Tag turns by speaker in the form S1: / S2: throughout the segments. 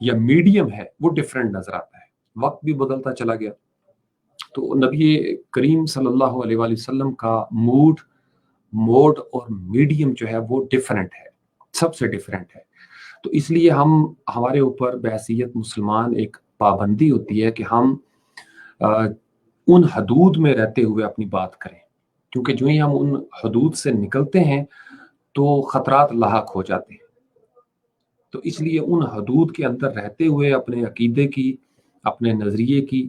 S1: یا میڈیم ہے وہ ڈفرینٹ نظر آتا ہے. وقت بھی بدلتا چلا گیا تو نبی کریم صلی اللہ علیہ وآلہ وسلم کا موڈ اور میڈیم جو ہے وہ ڈفرینٹ ہے, سب سے ڈفرینٹ ہے. تو اس لیے ہمارے اوپر بحیثیت مسلمان ایک پابندی ہوتی ہے کہ ہم ان حدود میں رہتے ہوئے اپنی بات کریں, کیونکہ جو ہی ہم ان حدود سے نکلتے ہیں تو خطرات لاحق ہو جاتے ہیں. تو اس لیے ان حدود کے اندر رہتے ہوئے اپنے عقیدے کی, اپنے نظریے کی,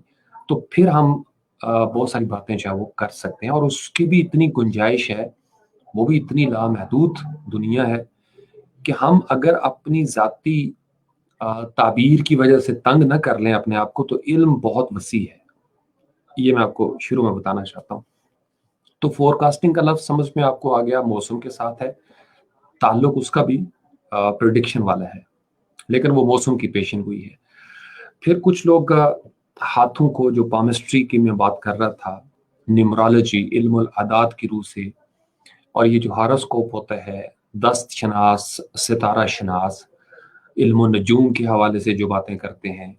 S1: تو پھر ہم بہت ساری باتیں جو ہے وہ کر سکتے ہیں, اور اس کی بھی اتنی گنجائش ہے, وہ بھی اتنی لامحدود دنیا ہے کہ ہم اگر اپنی ذاتی تعبیر کی وجہ سے تنگ نہ کر لیں اپنے آپ کو, تو علم بہت وسیع ہے. یہ میں آپ کو شروع میں بتانا چاہتا ہوں. تو فور کاسٹنگ کا لفظ سمجھ میں آپ کو آ گیا, موسم کے ساتھ ہے, تعلق اس کا بھی پریڈکشن والا ہے, لیکن وہ موسم کی پیشن گوئی ہے. پھر کچھ لوگ ہاتھوں کو, جو پامسٹری کی میں بات کر رہا تھا, نیمرالوجی, علم العادات کی روح سے, اور یہ جو ہاروسکوپ ہوتا ہے, دست شناس, ستارہ شناس, علم النجوم کے حوالے سے جو باتیں کرتے ہیں.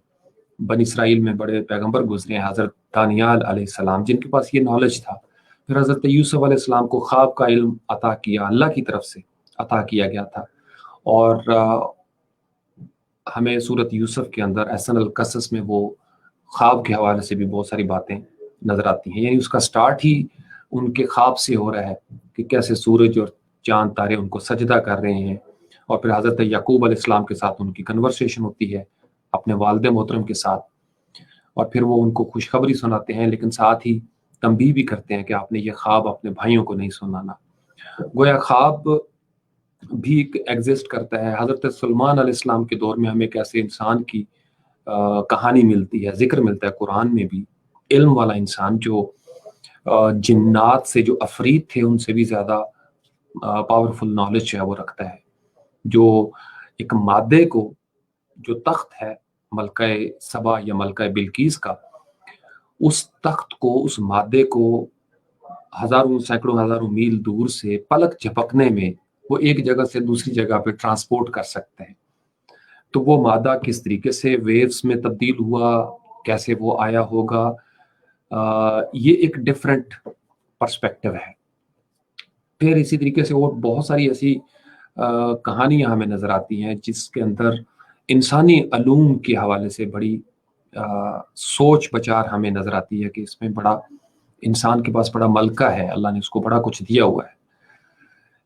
S1: بنی اسرائیل میں بڑے پیغمبر گزرے ہیں, حضرت دانیال علیہ السلام, جن کے پاس یہ نالج تھا. پھر حضرت یوسف علیہ السلام کو خواب کا علم عطا کیا, اللہ کی طرف سے عطا کیا گیا تھا. اور ہمیں سورت یوسف کے اندر احسن القصص میں وہ خواب کے حوالے سے بھی بہت ساری باتیں نظر آتی ہیں. یعنی اس کا سٹارٹ ہی ان کے خواب سے ہو رہا ہے کہ کیسے سورج اور چاند تارے ان کو سجدہ کر رہے ہیں, اور پھر حضرت یعقوب علیہ السلام کے ساتھ ان کی کنورسیشن ہوتی ہے, اپنے والد محترم کے ساتھ, اور پھر وہ ان کو خوشخبری سناتے ہیں, لیکن ساتھ ہی تنبیہ بھی کرتے ہیں کہ آپ نے یہ خواب اپنے بھائیوں کو نہیں سنانا. گویا خواب بھی ایگزسٹ کرتا ہے. حضرت سلمان علیہ السلام کے دور میں ہمیں ایک ایسے انسان کی کہانی ملتی ہے, ذکر ملتا ہے قرآن میں بھی, علم والا انسان جو جنات سے, جو عفریت تھے ان سے بھی زیادہ پاورفل نالج جو ہے وہ رکھتا ہے, جو ایک مادے کو, جو تخت ہے ملکہ سبا یا ملکہ بلقیس کا, اس تخت کو, اس مادے کو ہزاروں سینکڑوں ہزاروں میل دور سے پلک جھپکنے میں وہ ایک جگہ سے دوسری جگہ پہ ٹرانسپورٹ کر سکتے ہیں. تو وہ مادہ کس طریقے سے ویوز میں تبدیل ہوا, کیسے وہ آیا ہوگا, یہ ایک ڈفرینٹ پرسپیکٹو ہے. پھر اسی طریقے سے اور بہت ساری ایسی کہانیاں ہمیں نظر آتی ہیں جس کے اندر انسانی علوم کے حوالے سے بڑی سوچ بچار ہمیں نظر آتی ہے کہ اس میں بڑا انسان کے پاس بڑا ملکہ ہے, اللہ نے اس کو بڑا کچھ دیا ہوا ہے.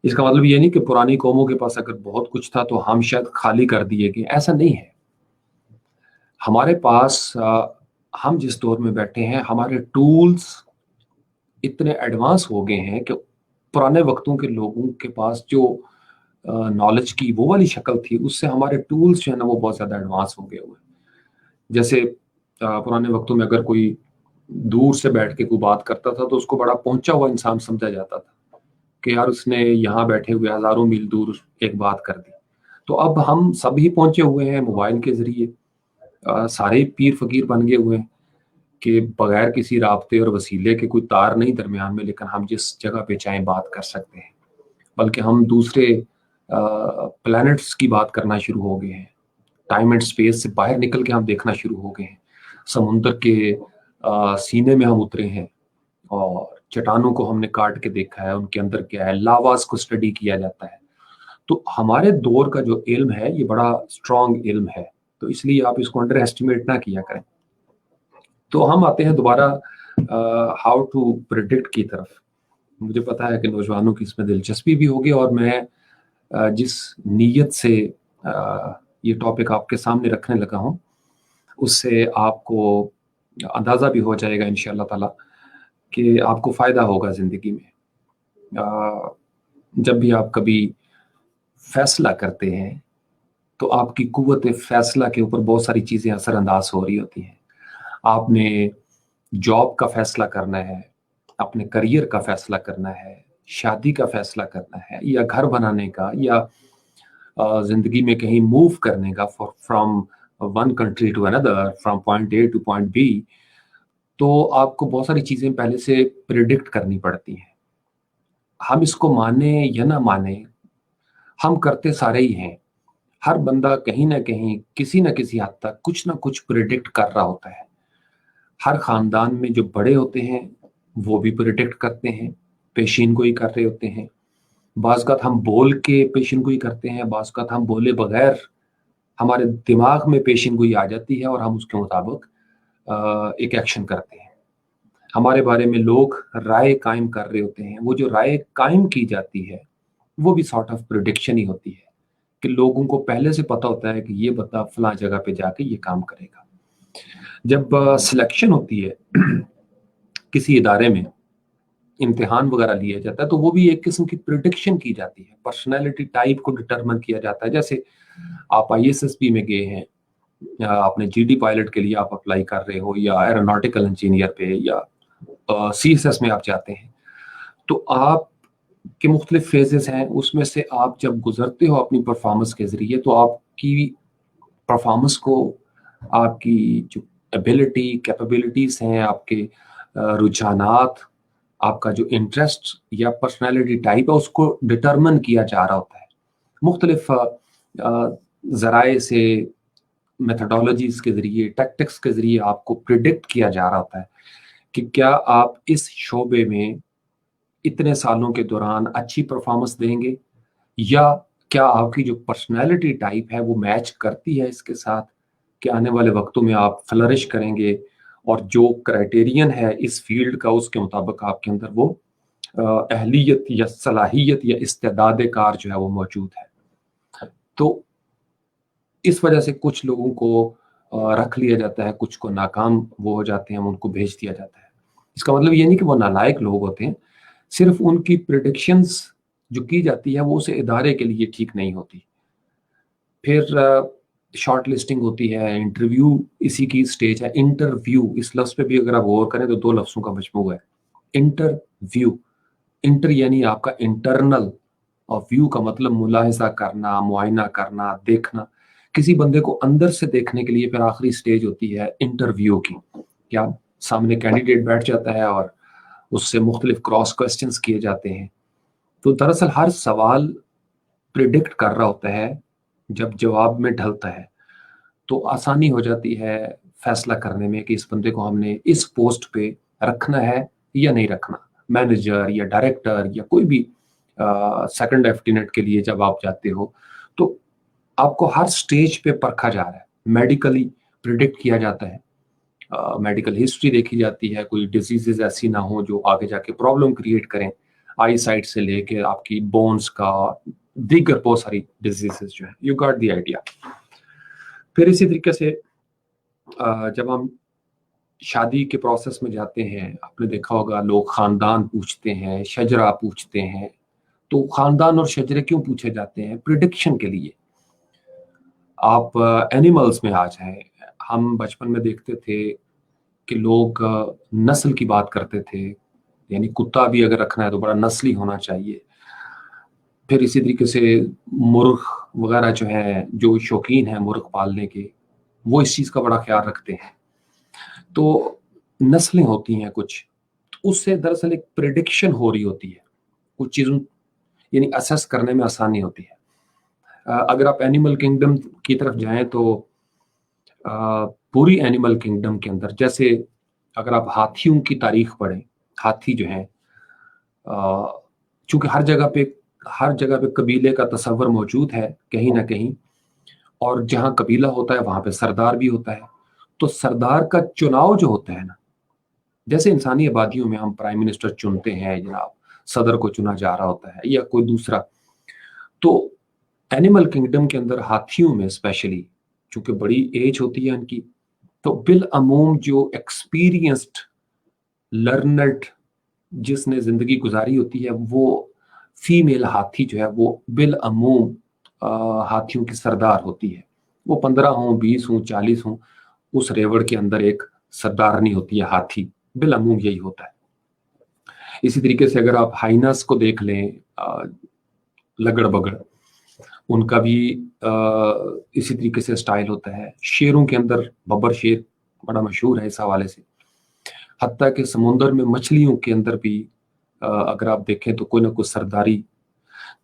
S1: اس کا مطلب یہ نہیں کہ پرانی قوموں کے پاس اگر بہت کچھ تھا تو ہم شاید خالی کر دیے گئے, ایسا نہیں ہے. ہمارے پاس ہم جس دور میں بیٹھے ہیں, ہمارے ٹولز اتنے ایڈوانس ہو گئے ہیں کہ پرانے وقتوں کے لوگوں کے پاس جو نالج کی وہ والی شکل تھی, اس سے ہمارے ٹولز جو ہے نا وہ بہت زیادہ ایڈوانس ہو گئے ہوئے. جیسے پرانے وقتوں میں اگر کوئی دور سے بیٹھ کے کوئی بات کرتا تھا تو اس کو بڑا پہنچا ہوا انسان سمجھا جاتا تھا کہ یار اس نے یہاں بیٹھے ہوئے ہزاروں میل دور ایک بات کر دی. تو اب ہم سب ہی پہنچے ہوئے ہیں موبائل کے ذریعے, سارے پیر فقیر بن گئے ہوئے ہیں کہ بغیر کسی رابطے اور وسیلے کے, کوئی تار نہیں درمیان میں, لیکن ہم جس جگہ پہ چاہیں بات کر سکتے ہیں. بلکہ ہم دوسرے پلانٹس کی بات کرنا شروع ہو گئے ہیں, ٹائم اینڈ سپیس سے باہر نکل کے ہم دیکھنا شروع ہو گئے ہیں. سمندر کے سینے میں ہم اترے ہیں اور چٹانوں کو ہم نے کاٹ کے دیکھا ہے, ان کے اندر کیا ہے, لاواز کو اسٹڈی کیا جاتا ہے. تو ہمارے دور کا جو علم ہے یہ بڑا اسٹرانگ علم ہے, تو اس لیے آپ اس کو انڈر ایسٹیمیٹ نہ کیا کریں. تو ہم آتے ہیں دوبارہ ہاؤ ٹو پریڈکٹ کی طرف. مجھے پتا ہے کہ نوجوانوں کی اس میں دلچسپی بھی ہوگی, اور میں جس نیت سے یہ ٹاپک آپ کے سامنے رکھنے لگا ہوں اس سے آپ کو اندازہ بھی ہو جائے گا انشاءاللہ تعالی کہ آپ کو فائدہ ہوگا زندگی میں. جب بھی آپ کبھی فیصلہ کرتے ہیں تو آپ کی قوت فیصلہ کے اوپر بہت ساری چیزیں اثر انداز ہو رہی ہوتی ہیں. آپ نے جاب کا فیصلہ کرنا ہے, اپنے کریئر کا فیصلہ کرنا ہے, شادی کا فیصلہ کرنا ہے, یا گھر بنانے کا, یا زندگی میں کہیں موو کرنے کا, from one country to another, from point A to point B. تو آپ کو بہت ساری چیزیں پہلے سے پریڈکٹ کرنی پڑتی ہیں. ہم اس کو مانیں یا نہ مانیں, ہم کرتے سارے ہی ہیں. ہر بندہ کہیں نہ کہیں کسی نہ کسی حد تک کچھ نہ کچھ پریڈکٹ کر رہا ہوتا ہے. ہر خاندان میں جو بڑے ہوتے ہیں وہ بھی پریڈکٹ کرتے ہیں، پیشین گوئی کر رہے ہوتے ہیں. بعض اوقات ہم بول کے پیشین گوئی کرتے ہیں، بعض اوقات ہم بولے بغیر ہمارے دماغ میں پیشین گوئی آ جاتی ہے اور ہم اس کے مطابق ایک ایکشن کرتے ہیں. ہمارے بارے میں لوگ رائے قائم کر رہے ہوتے ہیں. وہ جو رائے قائم کی جاتی ہے وہ بھی سارٹ آف پریڈکشن ہی ہوتی ہے کہ لوگوں کو پہلے سے پتا ہوتا ہے کہ یہ بندہ فلاں جگہ پہ جا کے یہ کام کرے گا. جب سلیکشن ہوتی ہے کسی ادارے میں، امتحان وغیرہ لیا جاتا ہے، تو وہ بھی ایک قسم کی پریڈکشن کی جاتی ہے. پرسنالٹی ٹائپ کو ڈٹرمن کیا جاتا ہے. جیسے آپ ISSB میں گئے ہیں، آپ نے GD پائلٹ کے لیے آپ اپلائی کر رہے ہو، یا ایروناٹیکل انجینئر پہ، یا CSS میں آپ جاتے ہیں، تو آپ کے مختلف فیزز ہیں. اس میں سے آپ جب گزرتے ہو اپنی پرفارمنس کے ذریعے، تو آپ کی پرفارمنس کو، آپ کی جو ایبلٹی کیپیبلٹیز ہیں، آپ کے رجحانات، آپ کا جو انٹرسٹ یا پرسنالٹی ٹائپ ہے، اس کو ڈٹرمن کیا جا رہا ہوتا ہے. مختلف ذرائع سے، میتھڈالوجیز کے ذریعے، ٹیکٹکس کے ذریعے آپ کو پریڈکٹ کیا جا رہا ہوتا ہے کہ کیا آپ اس شعبے میں اتنے سالوں کے دوران اچھی پرفارمنس دیں گے، یا کیا آپ کی جو پرسنالٹی ٹائپ ہے وہ میچ کرتی ہے اس کے ساتھ، کہ آنے والے وقتوں میں آپ فلرش کریں گے، اور جو کرائٹیرین ہے اس فیلڈ کا اس کے مطابق آپ کے اندر وہ اہلیت یا صلاحیت یا استعداد کار جو ہے وہ موجود ہے. تو اس وجہ سے کچھ لوگوں کو رکھ لیا جاتا ہے، کچھ کو ناکام وہ ہو جاتے ہیں، ان کو بھیج دیا جاتا ہے. اس کا مطلب یہ نہیں کہ وہ نالائق لوگ ہوتے ہیں، صرف ان کی پریڈکشنز جو کی جاتی ہے وہ اسے ادارے کے لیے ٹھیک نہیں ہوتی. پھر شارٹ لسٹنگ ہوتی ہے، انٹرویو اسی کی سٹیج ہے. انٹرویو اس لفظ پہ بھی اگر آپ غور کریں تو دو لفظوں کا مجموعہ ہے، انٹرویو. انٹر یعنی آپ کا انٹرنل، اور ویو کا مطلب ملاحظہ کرنا، معائنہ کرنا، دیکھنا. کسی بندے کو اندر سے دیکھنے کے لیے پھر آخری سٹیج ہوتی ہے انٹرویو کی، کہ آپ سامنے کینڈیڈیٹ بیٹھ جاتا ہے اور اس سے مختلف کراس کوسچنز کیے جاتے ہیں. تو دراصل ہر سوال پریڈکٹ کر رہا ہوتا ہے. جب جواب میں ڈھلتا ہے تو آسانی ہو جاتی ہے فیصلہ کرنے میں کہ اس بندے کو ہم نے اس پوسٹ پہ رکھنا ہے یا نہیں رکھنا. مینیجر یا ڈائریکٹر یا کوئی بھی سیکنڈ لیفٹیننٹ کے لیے جب آپ جاتے ہو تو آپ کو ہر سٹیج پہ پرکھا جا رہا ہے. میڈیکلی پریڈکٹ کیا جاتا ہے، میڈیکل ہسٹری دیکھی جاتی ہے، کوئی ڈیزیزز ایسی نہ ہوں جو آگے جا کے پرابلم کریٹ کریں، آئی سائٹ سے لے کے آپ کی بونز کا، دیگر بہت ساری ڈیزیزز جو ہیں. You got the idea. پھر اسی طریقے سے جب ہم شادی کے پروسیس میں جاتے ہیں، آپ نے دیکھا ہوگا لوگ خاندان پوچھتے ہیں، شجرہ پوچھتے ہیں. تو خاندان اور شجرے کیوں پوچھے جاتے ہیں؟ پریڈکشن کے لیے. آپ اینیملز میں آ جائیں، ہم بچپن میں دیکھتے تھے کہ لوگ نسل کی بات کرتے تھے، یعنی کتا بھی اگر رکھنا ہے تو بڑا نسلی ہونا چاہیے. پھر اسی طریقے سے مرغ وغیرہ جو ہیں، جو شوقین ہیں مرغ پالنے کے، وہ اس چیز کا بڑا خیال رکھتے ہیں. تو نسلیں ہوتی ہیں کچھ، اس سے دراصل ایک پریڈکشن ہو رہی ہوتی ہے، کچھ چیزوں یعنی اسیس کرنے میں آسانی ہوتی ہے. اگر آپ اینیمل کنگڈم کی طرف جائیں تو پوری اینیمل کنگڈم کے اندر، جیسے اگر آپ ہاتھیوں کی تاریخ پڑھیں، ہاتھی جو ہیں، چونکہ ہر جگہ پہ قبیلے کا تصور موجود ہے کہیں نہ کہیں، اور جہاں قبیلہ ہوتا ہے وہاں پہ سردار بھی ہوتا ہے. تو سردار کا چناؤ جو ہوتا ہے نا، جیسے انسانی آبادیوں میں ہم پرائم منسٹر چنتے ہیں جناب، صدر کو چنا جا رہا ہوتا ہے یا کوئی دوسرا، تو اینیمل کنگڈم کے اندر ہاتھیوں میں اسپیشلی چونکہ بڑی ایج ہوتی ہے ان کی، تو بالعموم جو ایکسپیرینسڈ لرنڈ جس نے زندگی گزاری ہوتی ہے، وہ فیمیل ہاتھی جو ہے وہ بالعموم ہاتھیوں کی سردار ہوتی ہے. وہ 15 ہوں، 20 ہوں، 40 ہوں، اس ریوڑ کے اندر ایک سردارنی ہوتی ہے ہاتھی، بالعموم یہی ہوتا ہے. اسی طریقے سے اگر آپ ہائنس کو دیکھ لیں، لگڑ بگڑ، ان کا بھی اسی طریقے سے سٹائل ہوتا ہے. شیروں کے اندر ببر شیر بڑا مشہور ہے اس حوالے سے. حتیٰ کہ سمندر میں مچھلیوں کے اندر بھی اگر آپ دیکھیں تو کوئی نہ کوئی سرداری.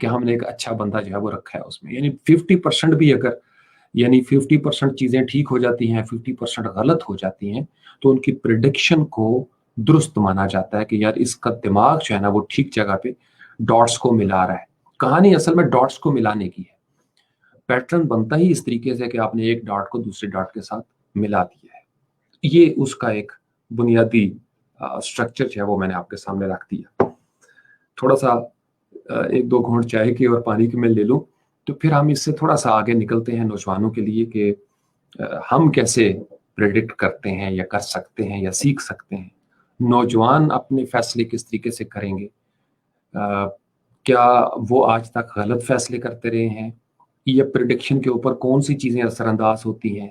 S1: کہ ہم نے ایک اچھا بندہ جو ہے وہ رکھا ہے اس میں. یعنی 50% بھی اگر 50% چیزیں ٹھیک ہو جاتی ہیں, 50% غلط ہو جاتی ہیں, تو ان کی پریڈکشن کو درست مانا جاتا ہے کہ یار اس کا دماغ جو ہے نا وہ ٹھیک جگہ پہ ڈاٹس کو ملا رہا ہے. کہانی اصل میں ڈاٹس کو ملانے کی ہے. پیٹرن بنتا ہی اس طریقے سے کہ آپ نے ایک ڈاٹ کو دوسرے ڈاٹ کے ساتھ ملا دیا ہے. یہ اس کا ایک بنیادی اسٹرکچر جو ہے وہ میں نے آپ کے سامنے رکھ دیا. تھوڑا سا 1-2 گھونٹ چائے کی اور پانی کی میں لے لوں, تو پھر ہم اس سے تھوڑا سا آگے نکلتے ہیں نوجوانوں کے لیے کہ ہم کیسے پریڈکٹ کرتے ہیں یا کر سکتے ہیں یا سیکھ سکتے ہیں. نوجوان اپنے فیصلے کس طریقے سے کریں گے, کیا وہ آج تک غلط فیصلے کرتے رہے ہیں, یا پریڈکشن کے اوپر کون سی چیزیں اثر انداز ہوتی ہیں,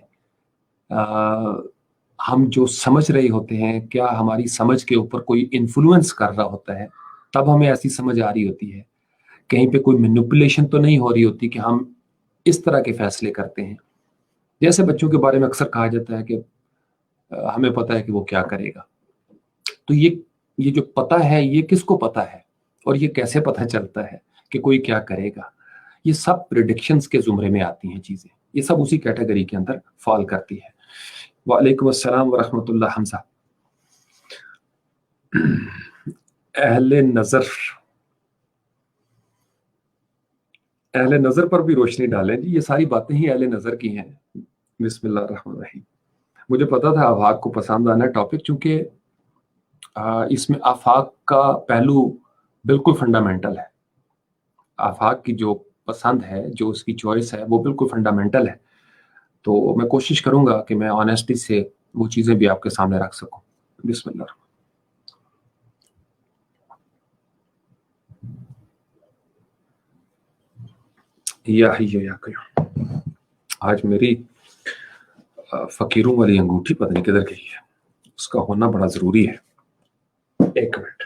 S1: ہم جو سمجھ رہے ہوتے ہیں کیا ہماری سمجھ کے اوپر کوئی انفلوئنس کر رہا ہوتا ہے تب ہمیں ایسی سمجھ آ رہی ہوتی ہے, کہیں پہ کوئی مینیپولیشن تو نہیں ہو رہی ہوتی کہ ہم اس طرح کے فیصلے کرتے ہیں. جیسے بچوں کے بارے میں اکثر کہا جاتا ہے کہ ہمیں پتہ ہے کہ وہ کیا کرے گا. تو یہ جو پتہ ہے یہ کس کو پتہ ہے, اور یہ کیسے پتہ چلتا ہے کہ کوئی کیا کرے گا؟ یہ سب پریڈکشنز کے زمرے میں آتی ہیں چیزیں, یہ سب اسی کیٹیگری کے اندر فال کرتی ہے. وعلیکم السلام ورحمۃ اللہ. حمزہ, اہل نظر پر بھی روشنی ڈالیں جی. یہ ساری باتیں ہی اہل نظر کی ہیں. بسم اللہ الرحمن الرحیم. مجھے پتا تھا آفاق کو پسند آنا ٹاپک, چونکہ اس میں آفاق کا پہلو بالکل فنڈامنٹل ہے. آفاق کی جو پسند ہے, جو اس کی چوائس ہے, وہ بالکل فنڈامنٹل ہے. تو میں کوشش کروں گا کہ میں آنیسٹی سے وہ چیزیں بھی آپ کے سامنے رکھ سکوں. بسم اللہ. یا آج میری فقیروں والی انگوٹھی پتہ نہیں کدھر گئی ہے, اس کا ہونا بڑا ضروری ہے. ایک منٹ.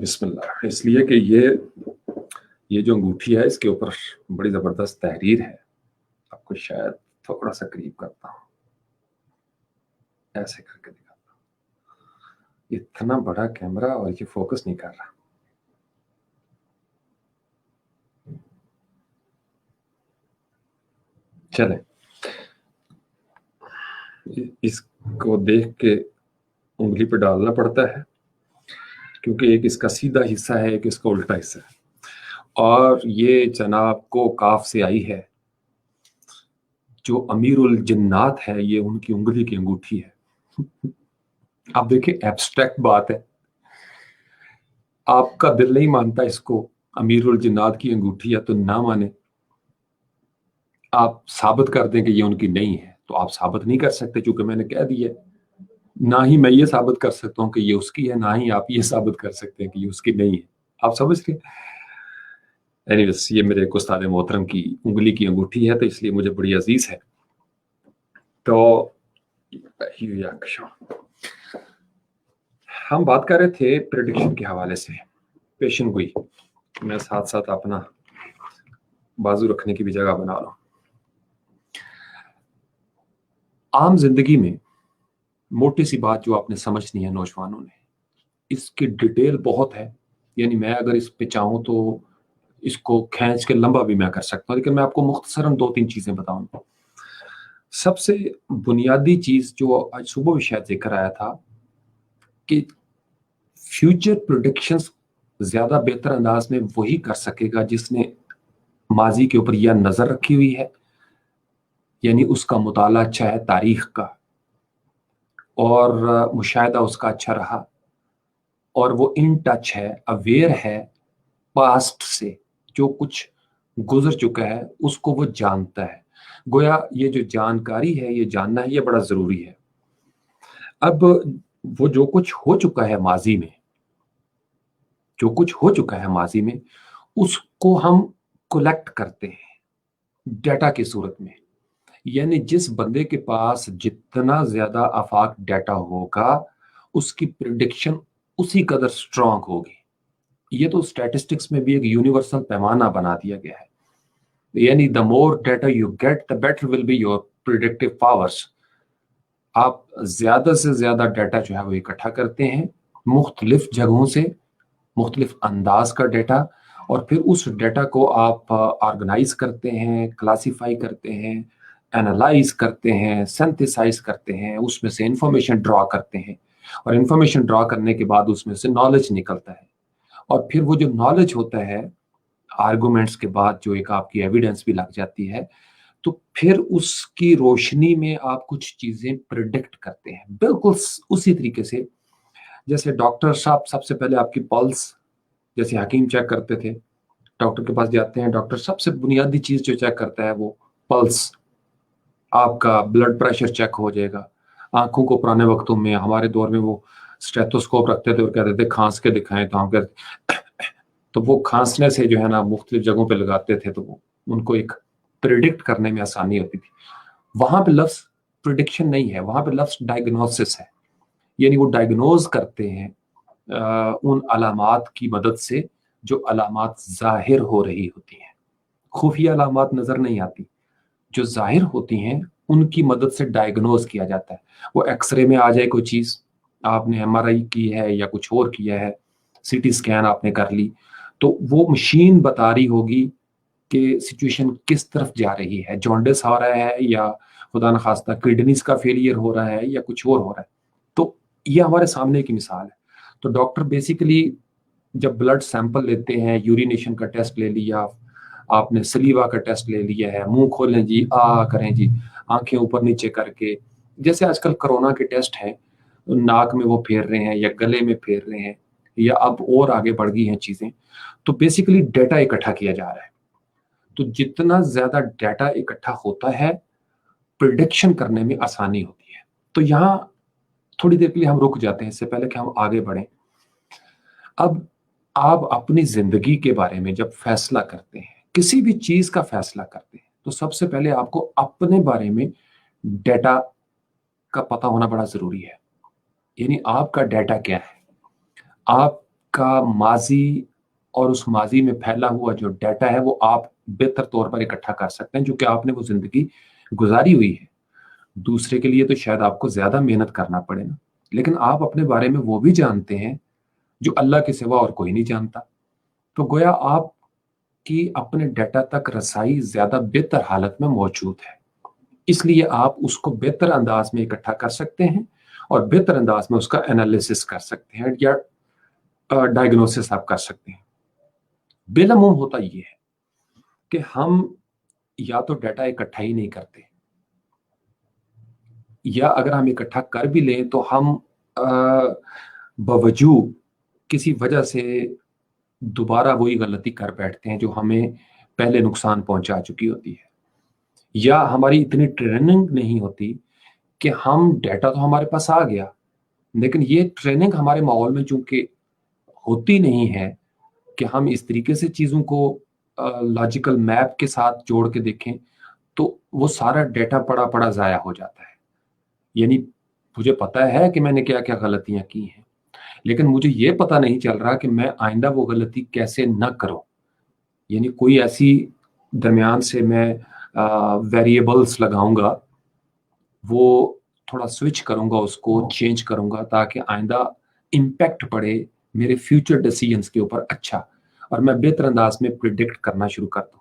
S1: بسم اللہ. اس لیے کہ یہ جو انگوٹھی ہے اس کے اوپر بڑی زبردست تحریر ہے. آپ کو شاید تھوڑا سا قریب کرتا ہوں, ایسے کر کے دکھاتا ہوں. اتنا بڑا کیمرہ اور یہ فوکس نہیں کر رہا. چلیں, اس کو دیکھ کے انگلی پہ ڈالنا پڑتا ہے کیونکہ ایک اس کا سیدھا حصہ ہے, ایک اس کا الٹا حصہ ہے. اور یہ جناب کو کاف سے آئی ہے. جو امیر الجنات ہے یہ ان کی انگلی کی انگوٹھی ہے. آپ دیکھیں ایبسٹریکٹ بات ہے, آپ کا دل نہیں مانتا اس کو امیر الجنات کی انگوٹھی ہے تو نہ مانے, آپ ثابت کر دیں کہ یہ ان کی نہیں ہے. تو آپ ثابت نہیں کر سکتے چونکہ میں نے کہہ دیا. نہ ہی میں یہ ثابت کر سکتا ہوں کہ یہ اس کی ہے, نہ ہی آپ یہ ثابت کر سکتے ہیں کہ یہ اس کی نہیں ہے. آپ سمجھ رہے ہیں؟ اینیویز, یہ میرے ایک استاد محترم کی انگلی کی انگوٹھی ہے تو اس لیے مجھے بڑی عزیز ہے. تو ہم بات کر رہے تھے پریڈکشن کے حوالے سے, پیشن گوئی. میں ساتھ ساتھ اپنا بازو رکھنے کی بھی جگہ بنا رہا ہوں. عام زندگی میں موٹی سی بات جو آپ نے سمجھنی ہے نوجوانوں نے, اس کی ڈیٹیل بہت ہے. یعنی میں اگر اس پہ چاہوں تو اس کو کھینچ کے لمبا بھی میں کر سکتا ہوں, لیکن میں آپ کو مختصراً 2-3 چیزیں بتاؤں. سب سے بنیادی چیز جو آج صبح بھی شاید ذکر آیا تھا کہ فیوچر پریڈکشنز زیادہ بہتر انداز میں وہی کر سکے گا جس نے ماضی کے اوپر یہ نظر رکھی ہوئی ہے, یعنی اس کا مطالعہ اچھا ہے تاریخ کا, اور مشاہدہ اس کا اچھا رہا, اور وہ ان ٹچ ہے, اویئر ہے پاسٹ سے, جو کچھ گزر چکا ہے اس کو وہ جانتا ہے. گویا یہ جو جانکاری ہے, یہ جاننا ہے, یہ بڑا ضروری ہے. اب وہ جو کچھ ہو چکا ہے ماضی میں, جو کچھ ہو چکا ہے ماضی میں, اس کو ہم کلیکٹ کرتے ہیں ڈیٹا کی صورت میں. یعنی جس بندے کے پاس جتنا زیادہ آفاق ڈیٹا ہوگا اس کی پریڈکشن اسی قدر سٹرونگ ہوگی. یہ تو اسٹیٹسٹکس میں بھی ایک یونیورسل پیمانہ بنا دیا گیا ہے. یعنی the more data you get, the better will be your predictive powers. آپ زیادہ سے زیادہ ڈیٹا جو ہے وہ اکٹھا کرتے ہیں مختلف جگہوں سے، مختلف انداز کا ڈیٹا، اور پھر اس ڈیٹا کو آپ آرگنائز کرتے ہیں، کلاسیفائی کرتے ہیں، اینالائز کرتے ہیں، سینتھسائز کرتے ہیں، اس میں سے انفارمیشن ڈرا کرتے ہیں، اور انفارمیشن ڈرا کرنے کے بعد اس میں سے نالج نکلتا ہے، اور پھر وہ جو نالج ہوتا ہے آرگومنٹس کے بعد جو ایک آپ کی ایویڈنس بھی لگ جاتی ہے، تو پھر اس کی روشنی میں آپ کچھ چیزیں پریڈکٹ کرتے ہیں بالکل اسی طریقے سے جیسے ڈاکٹر صاحب سب سے پہلے آپ کی پلس، جیسے حکیم چیک کرتے تھے، ڈاکٹر کے پاس جاتے ہیں، ڈاکٹر سب سے بنیادی چیز جو چیک کرتا ہے وہ پلس، آپ کا بلڈ پریشر چیک ہو جائے گا۔ آنکھوں کو پرانے وقتوں میں، ہمارے دور میں وہ اسٹیتھوسکوپ رکھتے تھے اور کہتے تھے کھانس کے دکھائیں، تو ہم کہتے تو وہ کھانسنے سے جو ہے نا مختلف جگہوں پہ لگاتے تھے، تو وہ ان کو ایک پریڈکٹ کرنے میں آسانی ہوتی تھی۔ وہاں پہ لفظ پریڈکشن نہیں ہے، وہاں پہ لفظ ڈائگنوسس ہے، یعنی وہ ڈائگنوز کرتے ہیں ان علامات کی مدد سے جو علامات ظاہر ہو رہی ہوتی ہیں، خفیہ علامات نظر نہیں آتی، جو ظاہر ہوتی ہیں ان کی مدد سے ڈائگنوز کیا جاتا ہے۔ وہ ایکس رے میں آ جائے کوئی چیز، آپ نے ایم آر آئی کی ہے یا کچھ اور کیا ہے، سی ٹی اسکین آپ نے کر لی، تو وہ مشین بتا رہی ہوگی کہ سچویشن کس طرف جا رہی ہے، جونڈس ہو رہا ہے یا خدا نخواستہ کڈنیز کا فیلئر ہو رہا ہے یا کچھ اور ہو رہا ہے۔ تو یہ ہمارے سامنے کی مثال ہے۔ تو ڈاکٹر بیسیکلی جب بلڈ سیمپل لیتے ہیں، یورینیشن کا ٹیسٹ لے لیا آپ نے، سلیوا کا ٹیسٹ لے لیا ہے، منہ کھولیں جی، کریں جی، آنکھیں اوپر نیچے کر کے، جیسے آج کل کرونا کے ٹیسٹ ہیں، ناک میں وہ پھیر رہے ہیں یا گلے میں پھیر رہے ہیں، یا اب اور آگے بڑھ گئی ہیں چیزیں، تو بیسیکلی ڈیٹا اکٹھا کیا جا رہا ہے۔ تو جتنا زیادہ ڈیٹا اکٹھا ہوتا ہے پریڈکشن کرنے میں آسانی ہوتی ہے۔ تو یہاں تھوڑی دیر کے لیے ہم رک جاتے ہیں اس سے پہلے کہ ہم آگے بڑھیں۔ اب آپ اپنی زندگی کے بارے میں جب فیصلہ کرتے ہیں، کسی بھی چیز کا فیصلہ کرتے ہیں، تو سب سے پہلے آپ کو اپنے بارے میں ڈیٹا کا پتہ ہونا بڑا ضروری ہے۔ یعنی آپ کا ڈیٹا کیا ہے، آپ کا ماضی اور اس ماضی میں پھیلا ہوا جو ڈیٹا ہے وہ آپ بہتر طور پر اکٹھا کر سکتے ہیں، جو کہ آپ نے وہ زندگی گزاری ہوئی ہے۔ دوسرے کے لیے تو شاید آپ کو زیادہ محنت کرنا پڑے نا، لیکن آپ اپنے بارے میں وہ بھی جانتے ہیں جو اللہ کے سوا اور کوئی نہیں جانتا۔ تو گویا آپ کی اپنے ڈیٹا تک رسائی زیادہ بہتر حالت میں موجود ہے، اس لیے آپ اس کو بہتر انداز میں اکٹھا کر سکتے ہیں اور بہتر انداز میں اس کا انالیسس کر سکتے ہیں یا ڈائگنوسس آپ کر سکتے ہیں۔ بالعموم ہوتا یہ ہے کہ ہم یا تو ڈیٹا اکٹھا ہی نہیں کرتے، یا اگر ہم اکٹھا کر بھی لیں تو ہم بوجوہ کسی وجہ سے دوبارہ وہی غلطی کر بیٹھتے ہیں جو ہمیں پہلے نقصان پہنچا چکی ہوتی ہے، یا ہماری اتنی ٹریننگ نہیں ہوتی کہ ہم ڈیٹا تو ہمارے پاس آ گیا، لیکن یہ ٹریننگ ہمارے ماحول میں چونکہ ہوتی نہیں ہے کہ ہم اس طریقے سے چیزوں کو لاجیکل میپ کے ساتھ جوڑ کے دیکھیں، تو وہ سارا ڈیٹا پڑا پڑا ضائع ہو جاتا ہے۔ یعنی مجھے پتا ہے کہ میں نے کیا کیا غلطیاں کی ہیں، لیکن مجھے یہ پتا نہیں چل رہا کہ میں آئندہ وہ غلطی کیسے نہ کروں۔ یعنی کوئی ایسی درمیان سے میں ویریبلز لگاؤں گا، وہ تھوڑا سوئچ کروں گا، اس کو چینج کروں گا تاکہ آئندہ امپیکٹ پڑے میرے فیوچر ڈیسیجنز کے اوپر اچھا، اور میں بہتر انداز میں پریڈکٹ کرنا شروع کر دوں۔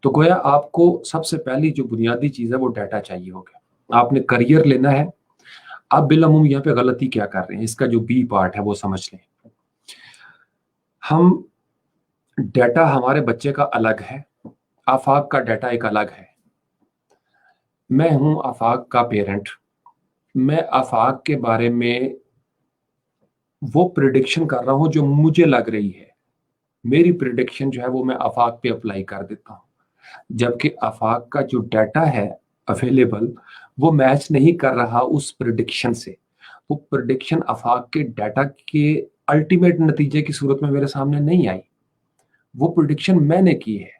S1: تو گویا آپ کو سب سے پہلی جو بنیادی چیز ہے وہ ڈیٹا چاہیے ہوگا۔ آپ نے کریئر لینا ہے، آپ بالعموم یہاں پہ غلطی کیا کر رہے ہیں، اس کا جو بی پارٹ ہے وہ سمجھ لیں۔ ہم ڈیٹا ہمارے بچے کا الگ ہے، آفاق کا ڈیٹا ایک الگ ہے۔ میں ہوں آفاق کا پیرنٹ، میں آفاق کے بارے میں وہ پریڈکشن کر رہا ہوں جو مجھے لگ رہی ہے، میری پریڈکشن جو ہے وہ میں آفاق پہ اپلائی کر دیتا ہوں، جبکہ آفاق کا جو ڈیٹا ہے اویلیبل وہ میچ نہیں کر رہا اس پریڈکشن سے۔ وہ پریڈکشن آفاق کے ڈیٹا کے الٹیمیٹ نتیجے کی صورت میں میرے سامنے نہیں آئی، وہ پریڈکشن میں نے کی ہے،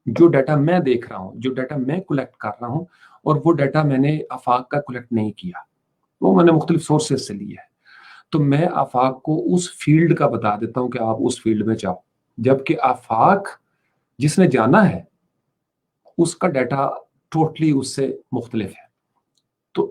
S1: جو ڈیٹا میں دیکھ رہا ہوں، جو ڈیٹا میں کلیکٹ کر رہا ہوں، اور وہ ڈیٹا میں نے آفاق کا کلیکٹ نہیں کیا، وہ میں نے مختلف سورسز سے لیا ہے۔ تو میں آفاق کو اس فیلڈ کا بتا دیتا ہوں کہ آپ اس فیلڈ میں جاؤ، جبکہ آفاق جس نے جانا ہے اس کا ڈیٹا ٹوٹلی اس سے مختلف ہے۔ تو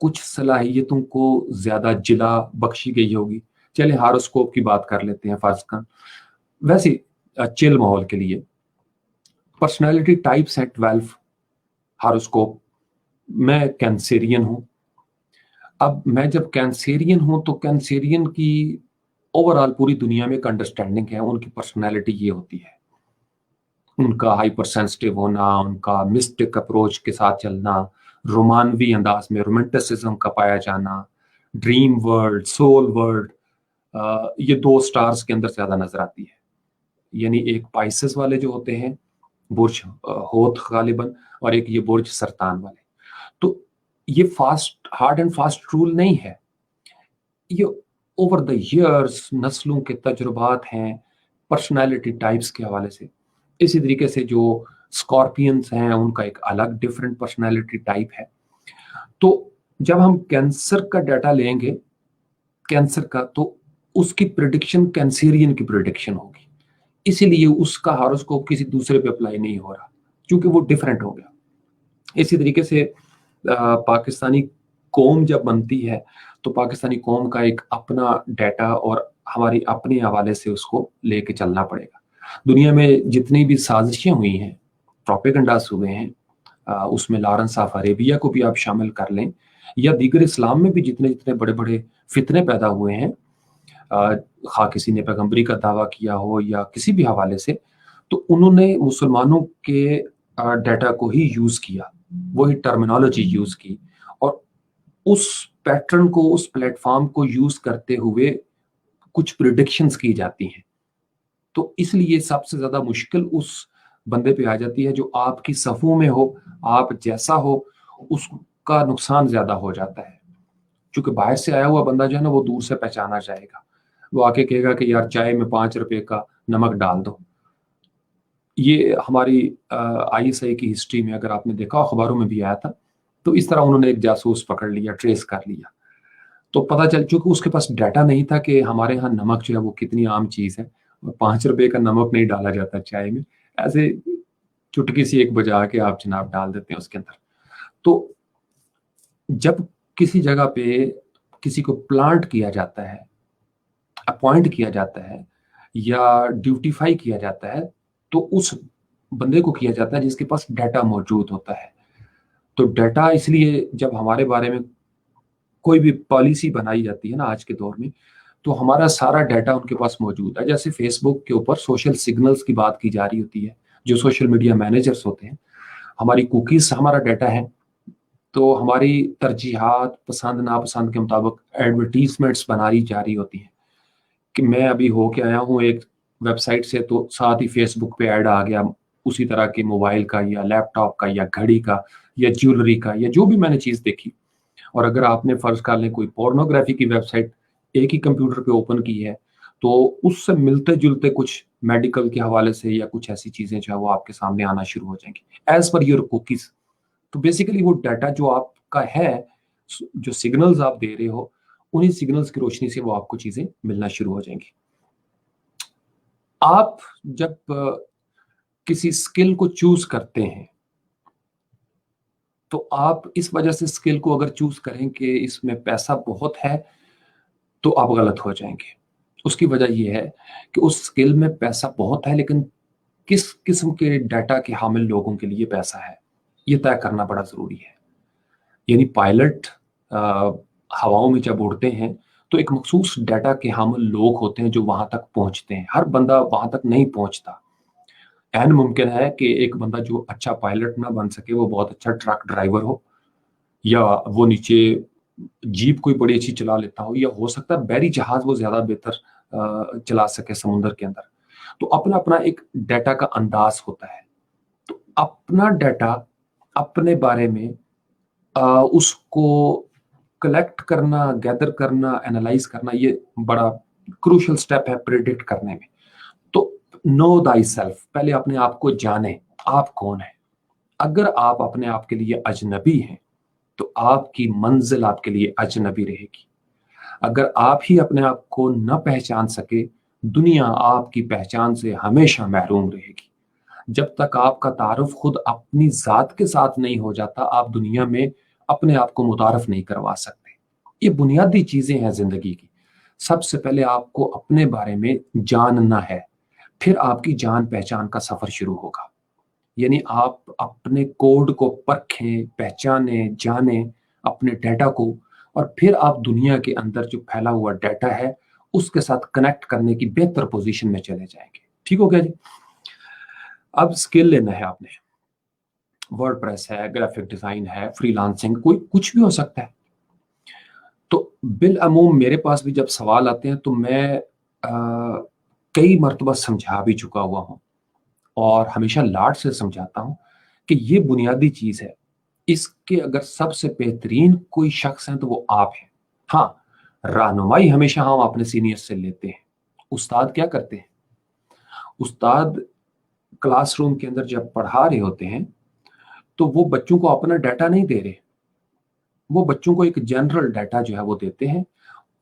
S1: کچھ صلاحیتوں کو زیادہ جلا بخشی گئی ہوگی. چلے ہاروسکوپ کی بات کر لیتے ہیں فرض کا. ویسے چل ماحول کے لیے پرسنالٹی ٹائپس ہیں 12 ہاروسکوپ. میں کینسیرین ہوں. اب میں جب کینسیرین ہوں تو کینسیرین کی اوور آل پوری دنیا میں ایک انڈرسٹینڈنگ ہے. ان کی پرسنالٹی یہ ہوتی ہے, ان کا ہائپر سینسٹیو ہونا, ان کا مسٹک اپروچ کے ساتھ چلنا, رومانوی انداز میں رومانٹسزم کا پایا جانا, ڈریم ورلڈ, سول ورلڈ, یہ 2 سٹارز کے اندر زیادہ نظر آتی ہے. یعنی ایک پائسس والے جو ہوتے ہیں برج ہوت غالباً, اور ایک یہ برج سرطان والے. تو یہ ہارڈ اینڈ فاسٹ رول نہیں ہے, یہ اوور دا ایئرس نسلوں کے تجربات ہیں پرسنالٹی ٹائپس کے حوالے سے. اسی طریقے سے جو اسکارپینس ہیں ان کا ایک الگ ڈفرینٹ پرسنالٹی ٹائپ ہے. تو جب ہم کینسر کا ڈیٹا لیں گے کینسر کا, تو اس کی پریڈکشن کینسیرین کی پریڈکشن ہوگی. اسی لیے اس کا ہاروسکوپ کسی دوسرے پہ اپلائی نہیں ہو رہا کیونکہ وہ ڈفرینٹ ہو گیا. اسی طریقے سے پاکستانی قوم جب بنتی ہے تو پاکستانی قوم کا ایک اپنا ڈیٹا اور ہماری اپنے حوالے سے اس کو لے کے چلنا پڑے گا. دنیا میں جتنی بھی سازشیں ہوئی ہیں, پروپیگنڈاس ہوئے ہیں, اس میں لارنس آف عربیہ کو بھی آپ شامل کر لیں, یا دیگر اسلام میں بھی جتنے بڑے بڑے فتنے پیدا ہوئے ہیں, خواہ کسی نے پیغمبری کا دعویٰ کیا ہو یا کسی بھی حوالے سے, تو انہوں نے مسلمانوں کے ڈیٹا کو ہی یوز کیا, وہی ٹرمینالوجی یوز کی, اور اس پیٹرن کو, اس پلیٹ فارم کو یوز کرتے ہوئے کچھ پریڈکشنز کی جاتی ہیں. تو اس لیے سب سے زیادہ مشکل اس بندے پہ آ جاتی ہے جو آپ کی صفوں میں ہو, آپ جیسا ہو, اس کا نقصان زیادہ ہو جاتا ہے. چونکہ باہر سے آیا ہوا بندہ جو ہے نا وہ دور سے پہچانا جائے گا, وہ آ کے کہے گا کہ یار چائے میں 5 روپے کا نمک ڈال دو. یہ ہماری ISI کی ہسٹری میں اگر آپ نے دیکھا, اخباروں میں بھی آیا تھا, تو اس طرح انہوں نے ایک جاسوس پکڑ لیا, ٹریس کر لیا. تو پتہ چل چکہ اس کے پاس ڈیٹا نہیں تھا کہ ہمارے ہاں نمک جو ہے وہ کتنی عام چیز ہے, 5 روپے کا نمک نہیں ڈالا جاتا چائے میں, ایسے چٹکی سی ایک بجا کے آپ جناب ڈال دیتے ہیں اس کے اندر. تو جب کسی جگہ پہ کسی کو پلانٹ کیا جاتا ہے, اپوائنٹ کیا جاتا ہے, یا ڈیوٹیفائی کیا جاتا ہے, تو اس بندے کو کیا جاتا ہے جس کے پاس ڈیٹا موجود ہوتا ہے. تو ڈیٹا اس لیے جب ہمارے بارے میں کوئی بھی پالیسی بنائی جاتی ہے نا آج کے دور میں, تو ہمارا سارا ڈیٹا ان کے پاس موجود ہے. جیسے فیس بک کے اوپر سوشل سگنلز کی بات کی جا رہی ہوتی ہے, جو سوشل میڈیا مینیجرز ہوتے ہیں, ہماری کوکیز ہمارا ڈیٹا ہے. تو ہماری ترجیحات, پسند ناپسند کے مطابق ایڈورٹیزمنٹس بنائی جا رہی ہوتی ہیں کہ میں ابھی ہو کے آیا ہوں ایک ویب سائٹ سے, تو ساتھ ہی فیس بک پہ ایڈ آ گیا اسی طرح کے موبائل کا یا لیپ ٹاپ کا یا گھڑی کا یا جیولری کا یا جو بھی میں نے چیز دیکھی. اور اگر آپ نے فرض کر لیں کوئی پورنوگرافی کی ویب سائٹ ایک ہی کمپیوٹر پہ اوپن کی ہے, تو اس سے ملتے جلتے کچھ میڈیکل کے حوالے سے یا کچھ ایسی چیزیں جو ہے وہ آپ کے سامنے آنا شروع ہو جائیں گی ایز پر یور کوکیز. تو بیسیکلی وہ ڈیٹا جو آپ کا ہے, جو سگنلز آپ دے رہے ہو, انہی سگنلز کی روشنی سے وہ آپ کو چیزیں ملنا شروع ہو جائیں گی. آپ جب کسی اسکل کو چوز کرتے ہیں تو آپ اس وجہ سے اسکل کو اگر چوز کریں کہ اس میں پیسہ بہت ہے تو آپ غلط ہو جائیں گے. اس کی وجہ یہ ہے کہ اس اسکل میں پیسہ بہت ہے, لیکن کس قسم کے ڈیٹا کے حامل لوگوں کے لیے پیسہ ہے یہ طے کرنا بڑا ضروری ہے. یعنی پائلٹ ہواؤں میں جب اڑتے ہیں تو ایک مخصوص ڈیٹا کے حامل لوگ ہوتے ہیں جو وہاں تک پہنچتے ہیں. ہر بندہ وہاں تک نہیں پہنچتا. این ممکن ہے کہ ایک بندہ جو اچھا پائلٹ نہ بن سکے وہ بہت اچھا ٹرک ڈرائیور ہو, یا وہ نیچے جیپ کوئی بڑی اچھی چلا لیتا ہو, یا ہو سکتا ہے بحری جہاز وہ زیادہ بہتر چلا سکے سمندر کے اندر. تو اپنا اپنا ایک ڈیٹا کا انداز ہوتا ہے. تو اپنا ڈیٹا اپنے بارے میں اس کو کلیکٹ کرنا, گیدر کرنا, اینالائز کرنا, یہ بڑا کروشل سٹیپ ہے پریڈکٹ کرنے میں. تو نو دائی سیلف, پہلے اپنے آپ کو جانیں آپ کون ہیں. اگر آپ اپنے آپ کے لیے اجنبی ہیں تو آپ کی منزل آپ کے لیے اجنبی رہے گی. اگر آپ ہی اپنے آپ کو نہ پہچان سکے, دنیا آپ کی پہچان سے ہمیشہ محروم رہے گی. جب تک آپ کا تعارف خود اپنی ذات کے ساتھ نہیں ہو جاتا, آپ دنیا میں اپنے آپ کو متعارف نہیں کروا سکتے. یہ بنیادی چیزیں ہیں زندگی کی. سب سے پہلے آپ کو اپنے بارے میں جاننا ہے, پھر آپ کی جان پہچان کا سفر شروع ہوگا. یعنی آپ اپنے کوڈ کو پرکھیں, پہچانیں, جانیں اپنے ڈیٹا کو, اور پھر آپ دنیا کے اندر جو پھیلا ہوا ڈیٹا ہے اس کے ساتھ کنیکٹ کرنے کی بہتر پوزیشن میں چلے جائیں گے. ٹھیک ہو گیا جی؟ اب اسکل لینا ہے آپ نے. ورڈ پریس ہے, گرافک ڈیزائن ہے, فری لانسنگ, کوئی کچھ بھی ہو سکتا ہے. تو بالعموم میرے پاس بھی جب سوال آتے ہیں تو میں کئی مرتبہ سمجھا بھی چکا ہوا ہوں اور ہمیشہ لاڈ سے سمجھاتا ہوں کہ یہ بنیادی چیز ہے. اس کے اگر سب سے بہترین کوئی شخص ہیں تو وہ آپ ہیں. ہاں, رہنمائی ہمیشہ ہم اپنے سینئر سے لیتے ہیں. استاد کیا کرتے ہیں؟ استاد کلاس روم کے اندر جب پڑھا رہے ہوتے ہیں تو وہ بچوں کو اپنا ڈیٹا نہیں دے رہے, وہ بچوں کو ایک جنرل ڈیٹا جو ہے وہ دیتے ہیں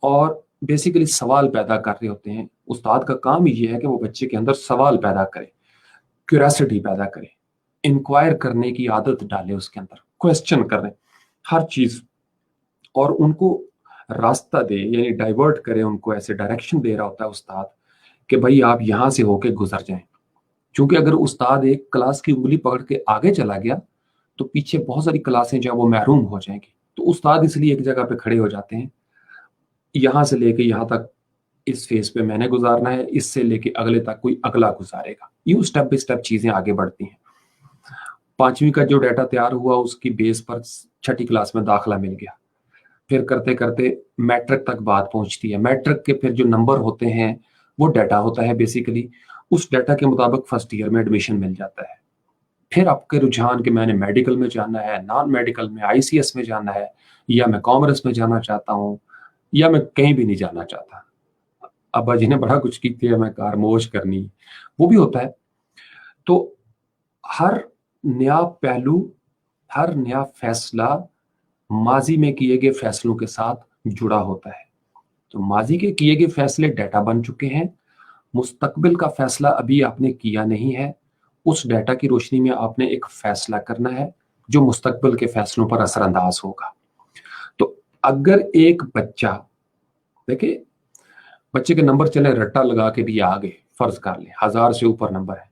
S1: اور بیسیکلی سوال پیدا کر رہے ہوتے ہیں. استاد کا کام یہ ہے کہ وہ بچے کے اندر سوال پیدا کرے, کیوریاسٹی پیدا کرے, انکوائر کرنے کی عادت ڈالے اس کے اندر, کویسچن کریں ہر چیز, اور ان کو راستہ دے, یعنی ڈائیورٹ کرے ان کو. ایسے ڈائریکشن دے رہا ہوتا ہے استاد کہ بھائی آپ یہاں سے ہو کے گزر جائیں. کیونکہ اگر استاد ایک کلاس کی انگلی پکڑ کے آگے چلا گیا تو پیچھے بہت ساری کلاسیں جو ہے وہ محروم ہو جائیں گی. تو استاد اس لیے ایک جگہ پہ کھڑے ہو جاتے ہیں, یہاں سے لے کے یہاں تک اس فیز پہ میں نے گزارنا ہے, اس سے لے کے اگلے تک کوئی اگلا گزارے گا. یوں اسٹیپ بائی اسٹیپ چیزیں آگے بڑھتی ہیں. 5ویں کا جو ڈیٹا تیار ہوا اس کی بیس پر 6ٹھی کلاس میں داخلہ مل گیا. پھر کرتے کرتے میٹرک تک بات پہنچتی ہے. میٹرک کے پھر جو نمبر ہوتے ہیں وہ ڈیٹا ہوتا ہے بیسیکلی. اس ڈیٹا کے مطابق فرسٹ ایئر میں ایڈمیشن مل جاتا ہے. پھر آپ کے رجحان کہ میں نے میڈیکل میں جانا ہے, نان میڈیکل میں, آئی سی ایس میں جانا ہے, یا میں کامرس میں جانا چاہتا ہوں, یا میں کہیں بھی نہیں جانا چاہتا. ابا جی نے بڑا کچھ کی تھی, میں کار موج کرنی, وہ بھی ہوتا ہے. تو ہر نیا پہلو, ہر نیا فیصلہ ماضی میں کیے گئے فیصلوں کے ساتھ جڑا ہوتا ہے. تو ماضی کے کیے گئے فیصلے ڈیٹا بن چکے ہیں, مستقبل کا فیصلہ ابھی آپ نے کیا نہیں ہے. اس ڈیٹا کی روشنی میں آپ نے ایک فیصلہ کرنا ہے جو مستقبل کے فیصلوں پر اثر انداز ہوگا. تو اگر ایک بچہ, دیکھیں بچے کے نمبر چلے رٹا لگا کے بھی آگے, فرض کر لیں 1000 سے اوپر نمبر ہے,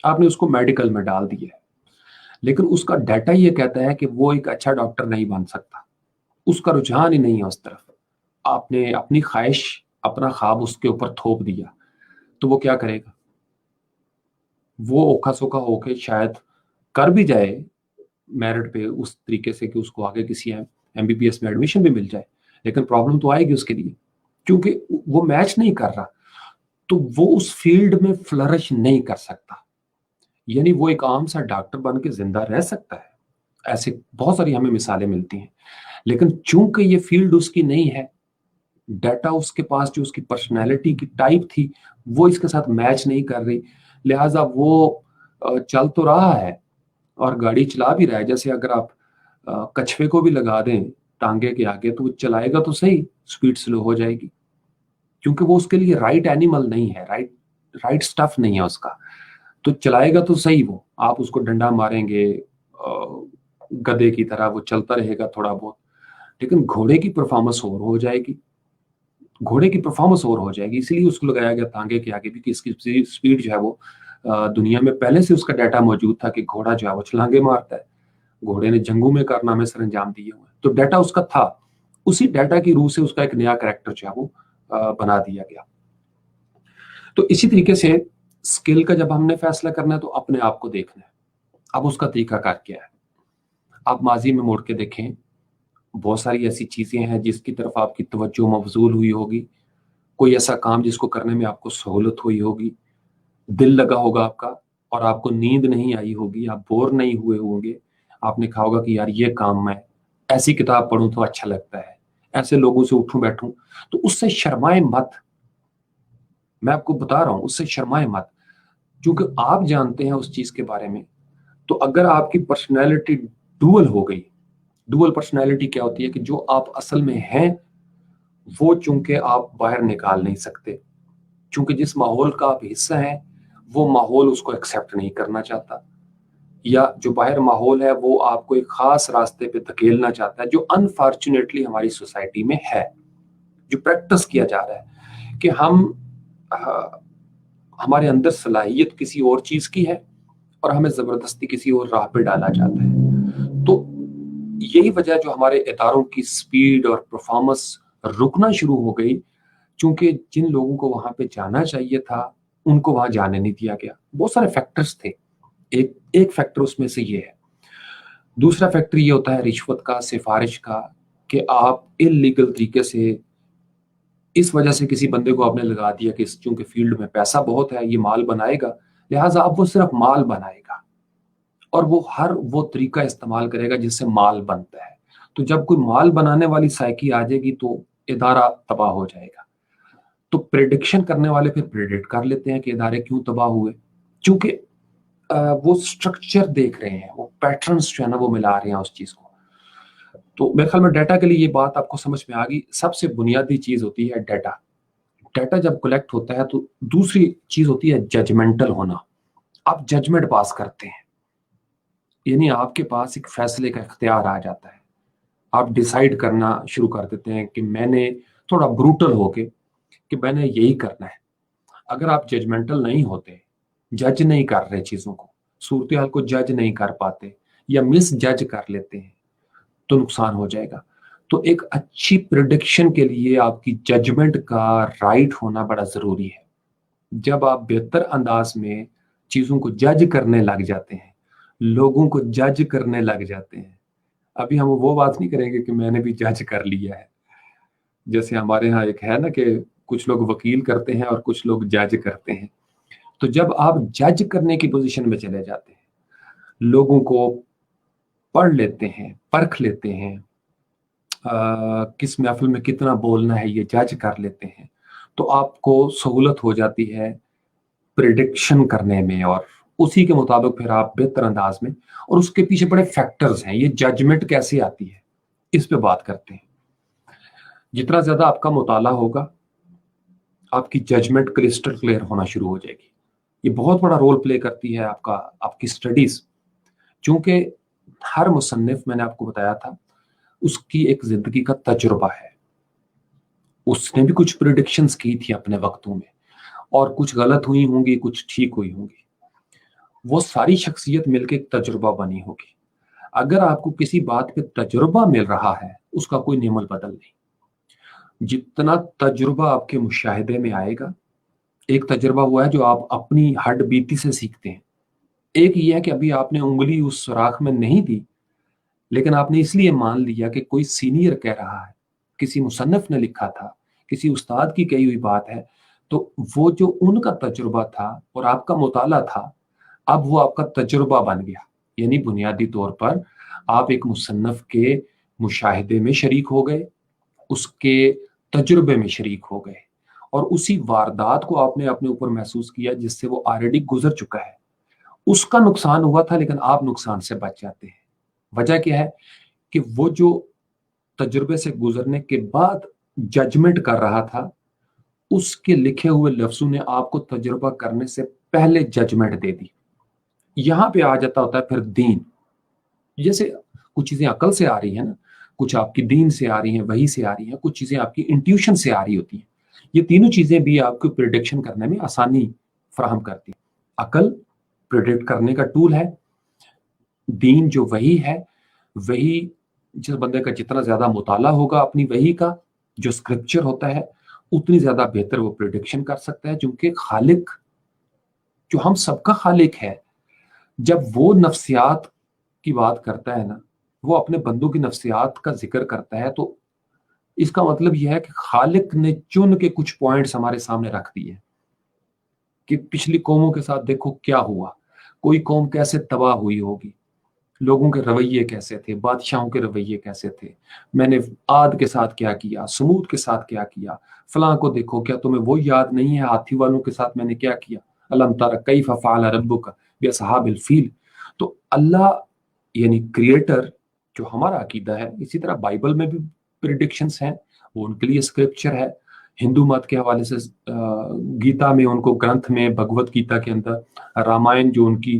S1: آپ نے اس کو میڈیکل میں ڈال دیا ہے, لیکن اس کا ڈیٹا یہ کہتا ہے کہ وہ ایک اچھا ڈاکٹر نہیں بن سکتا, اس کا رجحان ہی نہیں ہے اس طرف. آپ نے اپنی خواہش, اپنا خواب اس کے اوپر تھوپ دیا, تو وہ کیا کرے گا؟ وہ اوکھا سوکھا ہو کے شاید کر بھی جائے میرٹ پہ اس طریقے سے کہ اس کو آگے کسی ایم بی بی ایس میں ایڈمیشن بھی مل جائے, لیکن پرابلم تو آئے گی اس کے لیے, کیونکہ وہ میچ نہیں کر رہا, تو وہ اس فیلڈ میں فلرش نہیں کر سکتا. یعنی وہ ایک عام سا ڈاکٹر بن کے زندہ رہ سکتا ہے, ایسے بہت ساری ہمیں مثالیں ملتی ہیں, لیکن چونکہ یہ فیلڈ اس کی نہیں ہے, ڈیٹا اس کے پاس جو اس کی پرسنالٹی کی ٹائپ تھی وہ اس کے ساتھ میچ نہیں کر رہی, لہٰذا وہ چل تو رہا ہے اور گاڑی چلا بھی رہا ہے. جیسے اگر آپ کچھوے کو بھی لگا دیں ٹانگے کے آگے تو وہ چلائے گا تو صحیح, سپیڈ سلو ہو جائے گی, کیونکہ وہ اس کے لیے رائٹ اینیمل نہیں ہے, رائٹ سٹف نہیں ہے اس کا. تو چلائے گا تو صحیح, وہ آپ اس کو ڈنڈا ماریں گے گدے کی طرح, وہ چلتا رہے گا تھوڑا بہت, لیکن گھوڑے کی پرفارمنس اور ہو جائے گی, گھوڑے کی پرفارمنس اور ہو جائے گی. اسی لیے اس کو لگایا گیا تانگے کے آگے بھی کہ اس کی سپیڈ جو ہے وہ دنیا میں پہلے سے اس کا ڈیٹا موجود تھا کہ گھوڑا جو ہے وہ چھلانگے مارتا ہے, گھوڑے نے جنگوں میں کارنامے سر انجام دیے ہوئے, تو ڈیٹا اس کا تھا. اسی ڈیٹا کی روح سے اس کا ایک نیا کریکٹر جو ہے وہ بنا دیا گیا. تو اسی طریقے سے اسکل کا جب ہم نے فیصلہ کرنا ہے تو اپنے آپ کو دیکھنا ہے. اب اس کا طریقہ کار کیا ہے؟ آپ ماضی میں موڑ کے دیکھیں, بہت ساری ایسی چیزیں ہیں جس کی طرف آپ کی توجہ مبذول ہوئی ہوگی, کوئی ایسا کام جس کو کرنے میں آپ کو سہولت ہوئی ہوگی, دل لگا ہوگا آپ کا, اور آپ کو نیند نہیں آئی ہوگی, آپ بور نہیں ہوئے ہوں گے. آپ نے کہا ہوگا کہ یار یہ کام میں ایسی کتاب پڑھوں تو اچھا لگتا ہے, ایسے لوگوں سے اٹھوں بیٹھوں. تو اس سے شرمائے مت, میں آپ کو بتا رہا ہوں, اس سے شرمائے مت, کیونکہ آپ جانتے ہیں اس چیز کے بارے میں. تو اگر آپ کی پرسنالٹی ڈوئل ہو گئی, ڈوئل پرسنالٹی کیا ہوتی ہے کہ جو آپ اصل میں ہیں وہ چونکہ آپ باہر نکال نہیں سکتے, چونکہ جس ماحول کا آپ حصہ ہیں وہ ماحول اس کو ایکسیپٹ نہیں کرنا چاہتا, یا جو باہر ماحول ہے وہ آپ کو ایک خاص راستے پہ دھکیلنا چاہتا ہے، جو انفارچونیٹلی ہماری سوسائٹی میں ہے، جو پریکٹس کیا جا رہا ہے کہ ہمارے اندر صلاحیت کسی اور چیز کی ہے اور ہمیں زبردستی کسی اور راہ پہ ڈالا جاتا ہے. تو یہی وجہ جو ہمارے اداروں کی سپیڈ اور پرفارمنس رکنا شروع ہو گئی، چونکہ جن لوگوں کو وہاں پہ جانا چاہیے تھا ان کو وہاں جانے نہیں دیا گیا. بہت سارے فیکٹرز تھے، ایک فیکٹر اس میں سے یہ ہے. دوسرا فیکٹر یہ ہوتا ہے رشوت کا، سفارش کا، کہ آپ انلیگل طریقے سے اس وجہ سے کسی بندے کو آپ نے لگا دیا کہ چونکہ فیلڈ میں پیسہ بہت ہے، یہ مال بنائے گا، لہٰذا اب وہ صرف مال بنائے گا اور وہ طریقہ استعمال کرے گا جس سے مال بنتا ہے. تو جب کوئی مال بنانے والی سائیکی آ جائے گی تو ادارہ تباہ ہو جائے گا. تو پریڈکشن کرنے والے پھر پریڈکٹ کر لیتے ہیں کہ ادارے کیوں تباہ ہوئے، چونکہ وہ سٹرکچر دیکھ رہے ہیں، وہ پیٹرنز جو ہے نا وہ ملا رہے ہیں اس چیز کو. تو میرے خیال میں ڈیٹا کے لیے یہ بات آپ کو سمجھ میں آ گئی. سب سے بنیادی چیز ہوتی ہے ڈیٹا. ڈیٹا جب کلیکٹ ہوتا ہے تو دوسری چیز ہوتی ہے ججمنٹل ہونا. آپ ججمنٹ پاس کرتے ہیں، یعنی آپ کے پاس ایک فیصلے کا اختیار آ جاتا ہے. آپ ڈیسائیڈ کرنا شروع کر دیتے ہیں کہ میں نے تھوڑا بروٹل ہو کے کہ میں نے یہی کرنا ہے. اگر آپ ججمنٹل نہیں ہوتے، جج نہیں کر رہے چیزوں کو، صورتحال کو جج نہیں کر پاتے یا مس جج کر لیتے ہیں تو نقصان ہو جائے گا. تو ایک اچھی پریڈکشن کے لیے آپ کی ججمنٹ کا رائٹ ہونا بڑا ضروری ہے. جب آپ بہتر انداز میں چیزوں کو جج کرنے لگ جاتے ہیں، لوگوں کو جج کرنے لگ جاتے ہیں. ابھی ہم وہ بات نہیں کریں گے کہ میں نے بھی جج کر لیا ہے. جیسے ہمارے ہاں ایک ہے نا کہ کچھ لوگ وکیل کرتے ہیں اور کچھ لوگ جج کرتے ہیں. تو جب آپ جج کرنے کی پوزیشن میں چلے جاتے ہیں، لوگوں کو پڑھ لیتے ہیں، پرکھ لیتے ہیں، کس محفل میں کتنا بولنا ہے یہ جج کر لیتے ہیں، تو آپ کو سہولت ہو جاتی ہے پریڈکشن کرنے میں، اور اسی کے مطابق پھر آپ بہتر انداز میں. اور اس کے پیچھے بڑے فیکٹرز ہیں. یہ ججمنٹ کیسے آتی ہے اس پہ بات کرتے ہیں. جتنا زیادہ آپ کا مطالعہ ہوگا، آپ کی ججمنٹ کرسٹل کلیئر ہونا شروع ہو جائے گی. یہ بہت بڑا رول پلے کرتی ہے آپ کی اسٹڈیز. چونکہ ہر مصنف، میں نے آپ کو بتایا تھا، اس کی ایک زندگی کا تجربہ ہے. اس نے بھی کچھ پریڈکشنز کی تھی اپنے وقتوں میں، اور کچھ غلط ہوئی ہوں گی، کچھ ٹھیک ہوئی ہوں گی. وہ ساری شخصیت مل کے ایک تجربہ بنی ہوگی. اگر آپ کو کسی بات پہ تجربہ مل رہا ہے، اس کا کوئی نعمل بدل نہیں. جتنا تجربہ آپ کے مشاہدے میں آئے گا، ایک تجربہ ہوا ہے جو آپ اپنی ہڈ بیتی سے سیکھتے ہیں. ایک یہ ہے کہ ابھی آپ نے انگلی اس سوراخ میں نہیں دی، لیکن آپ نے اس لیے مان لیا کہ کوئی سینئر کہہ رہا ہے، کسی مصنف نے لکھا تھا، کسی استاد کی کہی ہوئی بات ہے. تو وہ جو ان کا تجربہ تھا اور آپ کا مطالعہ تھا، اب وہ آپ کا تجربہ بن گیا. یعنی بنیادی طور پر آپ ایک مصنف کے مشاہدے میں شریک ہو گئے، اس کے تجربے میں شریک ہو گئے، اور اسی واردات کو آپ نے اپنے اوپر محسوس کیا جس سے وہ آلریڈی گزر چکا ہے. اس کا نقصان ہوا تھا لیکن آپ نقصان سے بچ جاتے ہیں. وجہ کیا ہے کہ وہ جو تجربے سے گزرنے کے بعد ججمنٹ کر رہا تھا، اس کے لکھے ہوئے لفظوں نے آپ کو تجربہ کرنے سے پہلے ججمنٹ دے دی. یہاں پہ آ جاتا ہوتا ہے پھر دین. جیسے کچھ چیزیں عقل سے آ رہی ہیں نا، کچھ آپ کی دین سے آ رہی ہیں، وحی سے آ رہی ہیں، کچھ چیزیں آپ کی انٹیوشن سے آ رہی ہوتی ہیں. یہ تینوں چیزیں بھی آپ کو پریڈکشن کرنے میں آسانی فراہم کرتی ہیں. عقل پریڈکٹ کرنے کا ٹول ہے. دین جو وحی ہے، وہی جس بندے کا جتنا زیادہ مطالعہ ہوگا اپنی وحی کا، جو اسکرپچر ہوتا ہے، اتنی زیادہ بہتر وہ پریڈکشن کر سکتا ہے. کیونکہ خالق جو ہم سب کا خالق ہے، جب وہ نفسیات کی بات کرتا ہے نا، وہ اپنے بندوں کی نفسیات کا ذکر کرتا ہے، تو اس کا مطلب یہ ہے کہ خالق نے چن کے کچھ پوائنٹس ہمارے سامنے رکھ دیے کہ پچھلی قوموں کے ساتھ دیکھو کیا ہوا، کوئی قوم کیسے تباہ ہوئی ہوگی، لوگوں کے رویے کیسے تھے، بادشاہوں کے رویے کیسے تھے، میں نے عاد کے ساتھ کیا کیا، سمود کے ساتھ کیا کیا، فلاں کو دیکھو، کیا تمہیں وہ یاد نہیں ہے ہاتھی والوں کے ساتھ میں نے کیا کیا، الم تر کیف فعل ربک باصحاب الفیل. تو اللہ یعنی کریٹر جو ہمارا عقیدہ ہے، اسی طرح بائبل میں بھی پریڈکشنز ہیں، وہ ان کے لیے اسکرپچر ہے. ہندو مت کے حوالے سے گیتا میں ان کو گرنتھ میں، بھگوت گیتا کے اندر، رامائن جو ان کی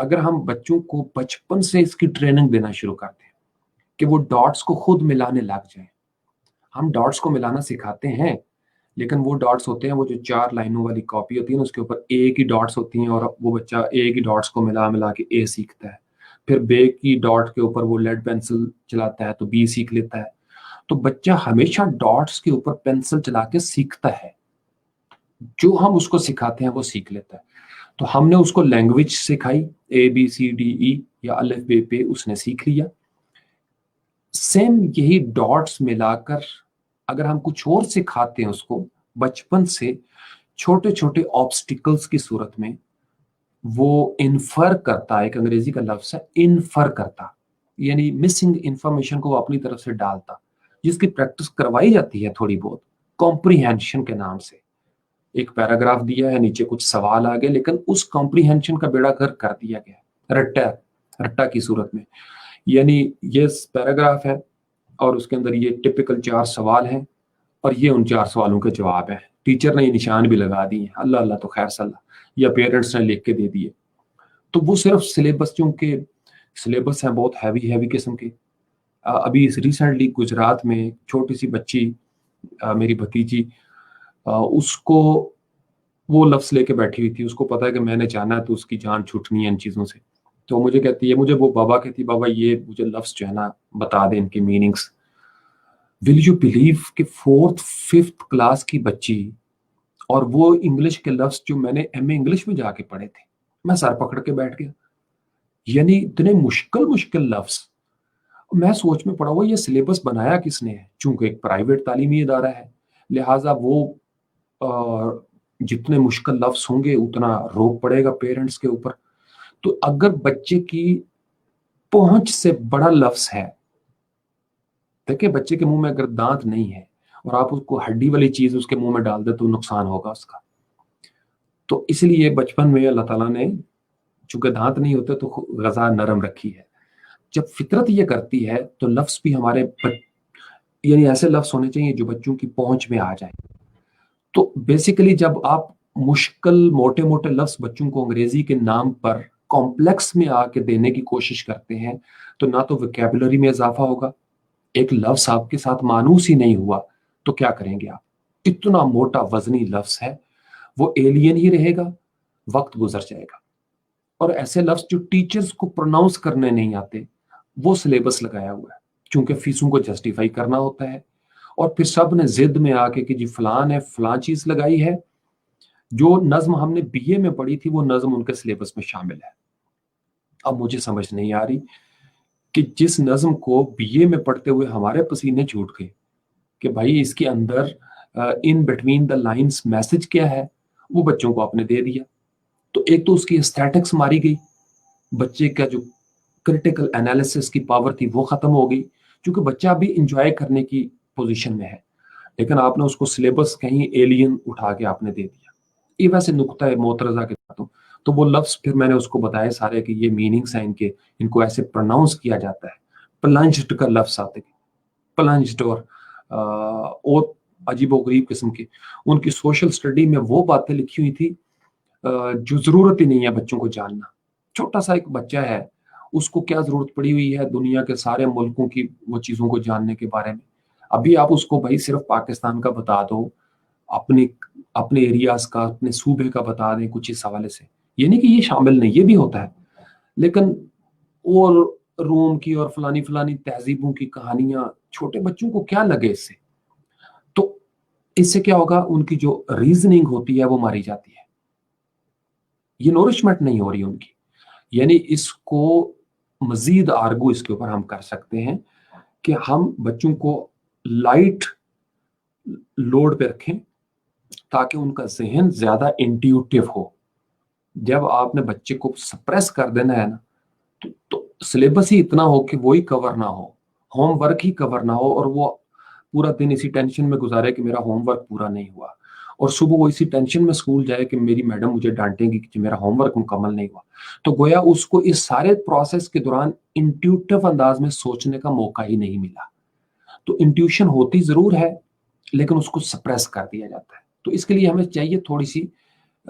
S1: اگر ہم بچوں کو بچپن سے اس کی ٹریننگ دینا شروع کرتے ہیں کہ وہ ڈاٹس کو خود ملانے لگ جائیں. ہم ڈاٹس کو ملانا سکھاتے ہیں لیکن وہ ڈاٹس ہوتے ہیں وہ جو 4 لائنوں والی کاپی ہوتی ہے نا، اس کے اوپر اے کی ڈاٹس ہوتی ہیں اور وہ بچہ اے کی ڈاٹس کو ملا ملا کے اے سیکھتا ہے. پھر بے کی ڈاٹ کے اوپر وہ لیڈ پینسل چلاتا ہے تو بی سیکھ لیتا ہے. تو بچہ ہمیشہ ڈاٹس کے اوپر پینسل چلا کے سیکھتا ہے. جو ہم اس کو سکھاتے ہیں وہ سیکھ لیتا ہے. تو ہم نے اس کو لینگویج سکھائی، اے بی سی ڈی ای یا الف بے پہ اس نے سیکھ لیا. سیم یہی ڈاٹس ملا کر اگر ہم کچھ اور سکھاتے ہیں اس کو بچپن سے، چھوٹے چھوٹے آبسٹیکلز کی صورت میں وہ انفر کرتا ہے. ایک انگریزی کا لفظ ہے انفر کرتا، یعنی مسنگ انفارمیشن کو وہ اپنی طرف سے ڈالتا، جس کی پریکٹس کروائی جاتی ہے تھوڑی بہت کمپریہنشن کے نام سے. ایک پیراگراف دیا ہے، نیچے کچھ سوال آ گئے، لیکن اس کمپریہنشن کا بیڑا گرک کر دیا گیا رٹا کی صورت میں. یعنی یہ پیراگراف ہے اور اس کے اندر یہ ٹپیکل 4 سوال ہیں اور یہ ان 4 سوالوں کے جواب ہیں. ٹیچر نے یہ نشان بھی لگا دیے، اللہ اللہ تو خیر صلی اللہ، یا پیرنٹس نے لکھ کے دے دیے. تو وہ صرف سلیبس، چونکہ سلیبس ہیں بہت ہیوی قسم کے. ابھی ریسنٹلی گجرات میں چھوٹی سی بچی، میری بھتیجی، اس کو وہ لفظ لے کے بیٹھی ہوئی تھی. اس کو پتا ہے کہ میں نے جانا ہے تو اس کی جان چھوٹنی ہے ان چیزوں سے. تو مجھے کہتی ہے، مجھے وہ بابا کہتی، بابا یہ مجھے لفظ جو ہے نا بتا دیں ان کے میننگس. ول یو بلیو کہ 4th 5th کلاس کی بچی، اور وہ انگلش کے لفظ جو میں نے ایم اے انگلش میں جا کے پڑھے تھے، میں سر پکڑ کے بیٹھ گیا. یعنی اتنے مشکل لفظ. میں سوچ میں پڑا ہوا یہ سلیبس بنایا کس نے ہے. چونکہ ایک پرائیویٹ تعلیمی ادارہ ہے لہٰذا وہ جتنے مشکل لفظ ہوں گے اتنا روک پڑے گا پیرنٹس کے اوپر. تو اگر بچے کی پہنچ سے بڑا لفظ ہے، دیکھیں بچے کے منہ میں اگر دانت نہیں ہے اور آپ اس کو ہڈی والی چیز اس کے منہ میں ڈال دے تو نقصان ہوگا اس کا. تو اس لیے بچپن میں اللہ تعالیٰ نے چونکہ دانت نہیں ہوتے تو غذا نرم رکھی ہے. جب فطرت یہ کرتی ہے تو لفظ بھی ہمارے یعنی ایسے لفظ ہونے چاہیے جو بچوں کی پہنچ میں آ جائیں. تو بیسیکلی جب آپ مشکل موٹے لفظ بچوں کو انگریزی کے نام پر کمپلیکس میں آ کے دینے کی کوشش کرتے ہیں تو نہ تو ویکیبلری میں اضافہ ہوگا، ایک لفظ آپ کے ساتھ مانوس ہی نہیں ہوا تو کیا کریں گے آپ. اتنا موٹا وزنی لفظ ہے، وہ ایلین ہی رہے گا، وقت گزر جائے گا. اور ایسے لفظ جو ٹیچرز کو پروناؤنس کرنے نہیں آتے وہ سلیبس لگایا ہوا ہے، چونکہ فیسوں کو جسٹیفائی کرنا ہوتا ہے. اور پھر سب نے ضد میں آ کے کہ جی فلاں نے فلاں چیز لگائی ہے. جو نظم ہم نے بی اے میں پڑھی تھی وہ نظم ان کے سلیبس میں شامل ہے. اب مجھے سمجھ نہیں آ رہی کہ جس نظم کو بی اے میں پڑھتے ہوئے ہمارے پسینے چھوٹ گئے کہ بھائی اس کے اندر in between the lines message کیا ہے، وہ بچوں کو آپ نے دے دیا. تو ایک تو اس کی اسٹیٹکس ماری گئی، بچے کا جو کریٹیکل انالیسس کی پاور تھی وہ ختم ہو گئی، کیونکہ بچہ بھی انجوائے کرنے کی پوزیشن میں ہے، لیکن آپ نے اس کو سلیبس کہیں ایلین اٹھا کے آپ نے دے دیا. یہ ویسے نقطہ معترضہ کے ساتھ تو وہ لفظ پھر میں نے اس کو بتایا سارے کہ یہ میننگس ہیں ان کو ایسے پروناؤنس کیا جاتا ہے. پلنجڈ کا لفظ آتے ہیں، پلنجڈ اور عجیب و غریب قسم کی ان کی سوشل سٹڈی میں وہ باتیں لکھی ہوئی تھی جو ضرورت ہی نہیں ہے بچوں کو جاننا. چھوٹا سا ایک بچہ ہے، اس کو کیا ضرورت پڑی ہوئی ہے دنیا کے سارے ملکوں کی وہ چیزوں کو جاننے کے بارے میں. ابھی آپ اس کو بھائی صرف پاکستان کا بتا دو، اپنے ایریاز کا، اپنے صوبے کا بتا دیں کچھ اس حوالے سے. یہ نہیں کہ یہ شامل نہیں، یہ بھی ہوتا ہے، لیکن اور روم کی اور فلانی تہذیبوں کی کہانیاں چھوٹے بچوں کو کیا لگے اس سے. تو اس سے کیا ہوگا، ان کی جو ریزننگ ہوتی ہے وہ ماری جاتی ہے، یہ نورشمنٹ نہیں ہو رہی ان کی. یعنی اس کو مزید آرگو اس کے اوپر ہم کر سکتے ہیں کہ ہم بچوں کو لائٹ لوڈ پہ رکھیں تاکہ ان کا ذہن زیادہ انٹیوٹیو ہو. جب آپ نے بچے کو سپریس کر دینا ہے نا تو سلیبس ہی اتنا ہو کہ وہی کور نہ ہو، ہوم ورک ہی کور نہ ہو، اور وہ پورا دن اسی ٹینشن میں گزارے کہ میرا ہوم ورک پورا نہیں ہوا، اور صبح وہ اسی ٹینشن میں اسکول جائے کہ میری میڈم مجھے ڈانٹیں گی کہ میرا ہوم ورک مکمل نہیں ہوا. تو گویا اس کو اس سارے پروسیس کے دوران انٹیوٹیو انداز میں سوچنے کا موقع ہی نہیں ملا. تو انٹیوشن ہوتی ضرور ہے لیکن اس کو سپریس کر دیا جاتا ہے. تو اس کے لیے ہمیں چاہیے تھوڑی سی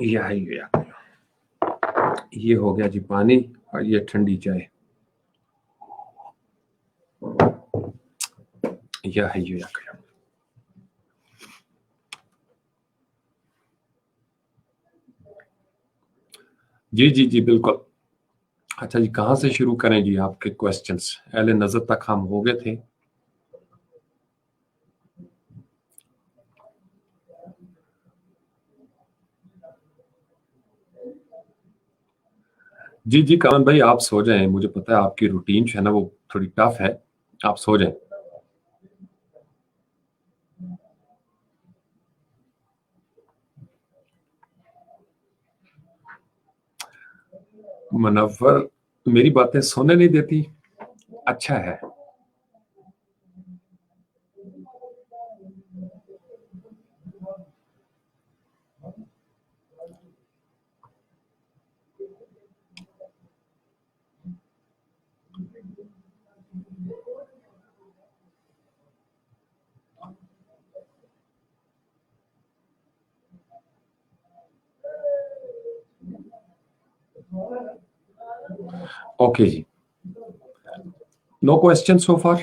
S1: یہ ہو گیا جی پانی اور یہ ٹھنڈی چائے. یا حی یا قیوم. جی جی جی بالکل. اچھا جی کہاں سے شروع کریں جی آپ کے کوسچنس؟ اہل نظر تک ہم ہو گئے تھے. جی جی کامن بھائی آپ سو جائیں، مجھے پتا ہے آپ کی روٹین جو ہے نا وہ تھوڑی ٹف ہے، آپ سو جائیں. منور میری باتیں سونے نہیں دیتی، اچھا ہے. اوکے جی، no question so far.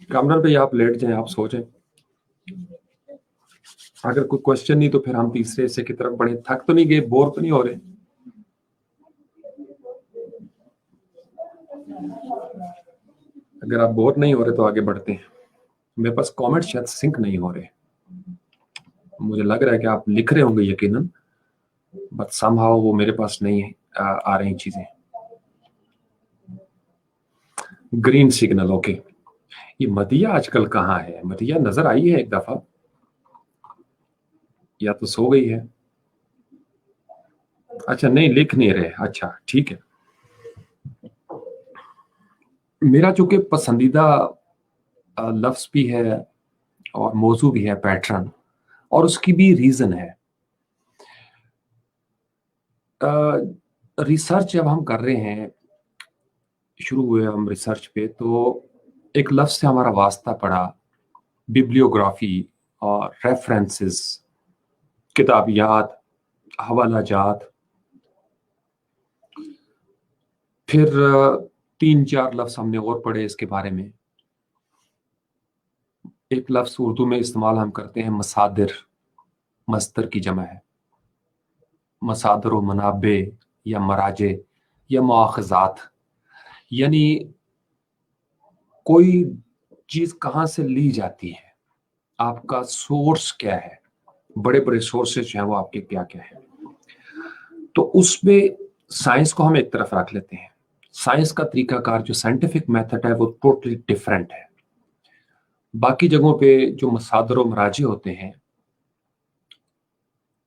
S1: Kamran بھائی آپ لیٹ جائیں، آپ سو جائیں. اگر کوئی کوسچن نہیں تو پھر ہم تیسرے حصے کی طرف بڑھیں. تھک تو نہیں گئے، بور تو نہیں ہو رہے؟ اگر آپ بور نہیں ہو رہے تو آگے بڑھتے ہیں. میرے پاس کامنٹ شاید سنک نہیں ہو رہے. مجھے لگ رہا ہے کہ آپ لکھ رہے ہوں گے یقیناً، بٹ سم ہاؤ وہ میرے پاس نہیں ہے آ رہی چیزیں. Green signal, okay. یہ مدیہ آج کل کہاں ہے؟ مدیہ نظر آئی ہے ایک دفعہ، یا تو سو گئی ہے. اچھا نہیں لکھ نہیں رہے، اچھا ٹھیک ہے. میرا چونکہ پسندیدہ لفظ بھی ہے اور موضوع بھی ہے پیٹرن، اور اس کی بھی ریزن ہے. ریسرچ جب ہم کر رہے ہیں، شروع ہوئے ہم ریسرچ پہ، تو ایک لفظ سے ہمارا واسطہ پڑا، ببلیوگرافی اور ریفرنسز، کتابیات، حوالہ جات. پھر 3-4 لفظ ہم نے اور پڑھے اس کے بارے میں. ایک لفظ اردو میں استعمال ہم کرتے ہیں مصادر، مصدر کی جمع ہے. مصادر و منابع یا مراجع یا مواخذات، یعنی کوئی چیز کہاں سے لی جاتی ہے، آپ کا سورس کیا ہے. بڑے بڑے سورسز جو ہیں وہ آپ کے کیا کیا ہیں. تو اس میں سائنس کو ہم ایک طرف رکھ لیتے ہیں. سائنس کا طریقہ کار جو سائنٹیفک میتھڈ ہے وہ ٹوٹلی ڈفرینٹ ہے. باقی جگہوں پہ جو مصادر و مراجع ہوتے ہیں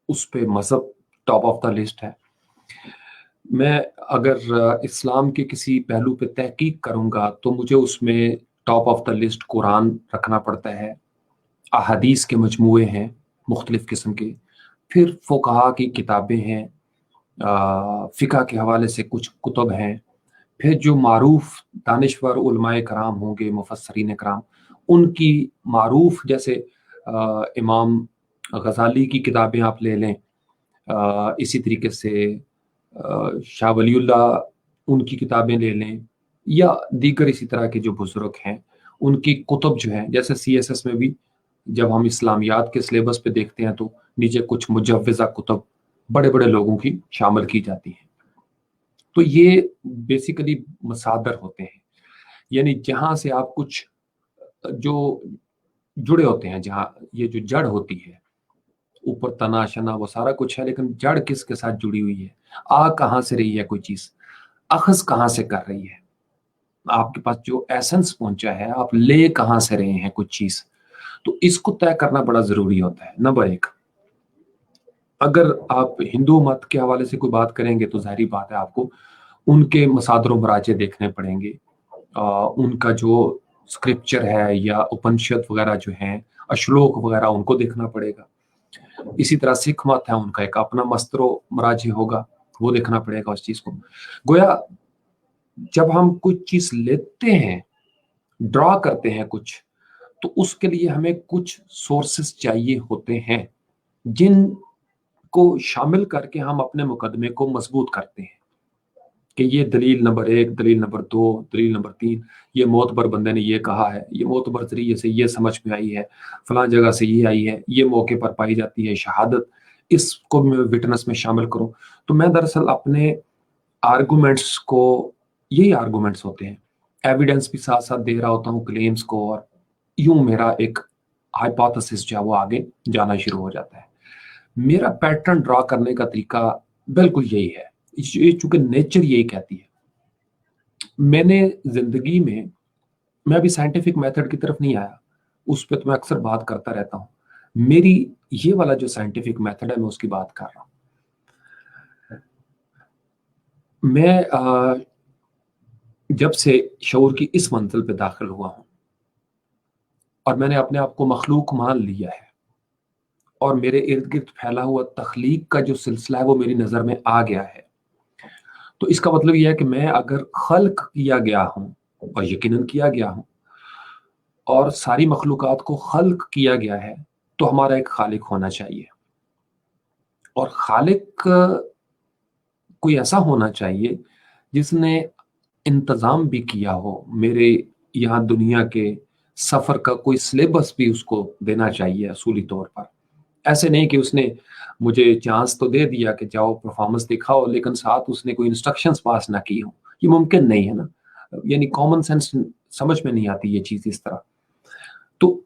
S1: اس پہ مذہب ٹاپ آف دا لسٹ ہے. میں اگر اسلام کے کسی پہلو پہ تحقیق کروں گا تو مجھے اس میں ٹاپ آف دا لسٹ قرآن رکھنا پڑتا ہے. احادیث کے مجموعے ہیں مختلف قسم کے، پھر فقہا کی کتابیں ہیں، فقہ کے حوالے سے کچھ کتب ہیں، پھر جو معروف دانشور علماء کرام ہوں گے، مفسرین کرام، ان کی معروف جیسے امام غزالی کی کتابیں آپ لے لیں، اسی طریقے سے شاہ ولی اللہ ان کی کتابیں لے لیں، یا دیگر اسی طرح کے جو بزرگ ہیں ان کی کتب جو ہیں. جیسے CSS میں بھی جب ہم اسلامیات کے سلیبس پہ دیکھتے ہیں تو نیچے کچھ مجوزہ کتب بڑے بڑے لوگوں کی شامل کی جاتی ہیں. تو یہ بیسیکلی مصادر ہوتے ہیں، یعنی جہاں سے آپ کچھ جو جڑے ہوتے ہیں، جہاں یہ جو جڑ ہوتی ہے، اوپر تنا شنا وہ سارا کچھ ہے، لیکن جڑ کس کے ساتھ جڑی ہوئی ہے، کہاں سے رہی ہے کوئی چیز، اخذ کہاں سے کر رہی ہے، آپ کے پاس جو ایسنس پہنچا ہے آپ لے کہاں سے رہے ہیں کچھ چیز. تو اس کو طے کرنا بڑا ضروری ہوتا ہے. نمبر 1، اگر آپ ہندو مت کے حوالے سے کوئی بات کریں گے تو ظاہری بات ہے آپ کو ان کے مصادر و مراجع دیکھنے پڑیں گے. ان کا جو اسکرپچر ہے یا اپنشد وغیرہ جو ہیں، اشلوک وغیرہ، ان کو دیکھنا پڑے گا. اسی طرح سکھ مت ہے، ان کا ایک اپنا مصدر و مراجع ہوگا، وہ دیکھنا پڑے گا اس چیز کو. گویا جب ہم کوئی چیز لیتے ہیں، ڈرا کرتے ہیں کچھ، تو اس کے لیے ہمیں کچھ سورسز چاہیے ہوتے ہیں جن کو شامل کر کے ہم اپنے مقدمے کو مضبوط کرتے ہیں کہ یہ دلیل نمبر 1، دلیل نمبر 2، دلیل نمبر 3، یہ معتبر بندے نے یہ کہا ہے، یہ معتبر ذریعے سے یہ سمجھ میں آئی ہے، فلاں جگہ سے یہ آئی ہے، یہ موقع پر پائی جاتی ہے شہادت، اس کو میں وٹنس میں شامل کروں. تو میں دراصل اپنے آرگومنٹس کو، یہی آرگومنٹس ہوتے ہیں، ایویڈنس بھی ساتھ ساتھ دے رہا ہوتا ہوں کلیمز کو، اور یوں میرا ایک ہائپوتھسس جو ہے وہ آگے جانا شروع ہو جاتا ہے. میرا پیٹرن ڈرا کرنے کا طریقہ بالکل یہی ہے، یہ چونکہ نیچر یہی کہتی ہے. میں نے زندگی میں ابھی سائنٹیفک میتھڈ کی طرف نہیں آیا، اس پہ تو میں اکثر بات کرتا رہتا ہوں. میری یہ والا جو سائنٹیفک میتھڈ ہے میں اس کی بات کر رہا ہوں. میں جب سے شعور کی اس منزل پہ داخل ہوا ہوں اور میں نے اپنے آپ کو مخلوق مان لیا ہے، اور میرے ارد گرد پھیلا ہوا تخلیق کا جو سلسلہ ہے وہ میری نظر میں آ گیا ہے، تو اس کا مطلب یہ ہے کہ میں اگر خلق کیا گیا ہوں، اور یقیناً کیا گیا ہوں، اور ساری مخلوقات کو خلق کیا گیا ہے، تو ہمارا ایک خالق ہونا چاہیے. اور خالق کوئی ایسا ہونا چاہیے جس نے انتظام بھی کیا ہو، میرے یہاں دنیا کے سفر کا کوئی سلیبس بھی اس کو دینا چاہیے اصولی طور پر. ایسے نہیں کہ اس نے مجھے چانس تو دے دیا کہ جاؤ پرفارمنس دکھاؤ، لیکن ساتھ اس نے کوئی انسٹرکشنز پاس نہ کی ہوں. یہ ممکن نہیں ہے نا، یعنی کامن سینس سمجھ میں نہیں آتی یہ چیز اس طرح. تو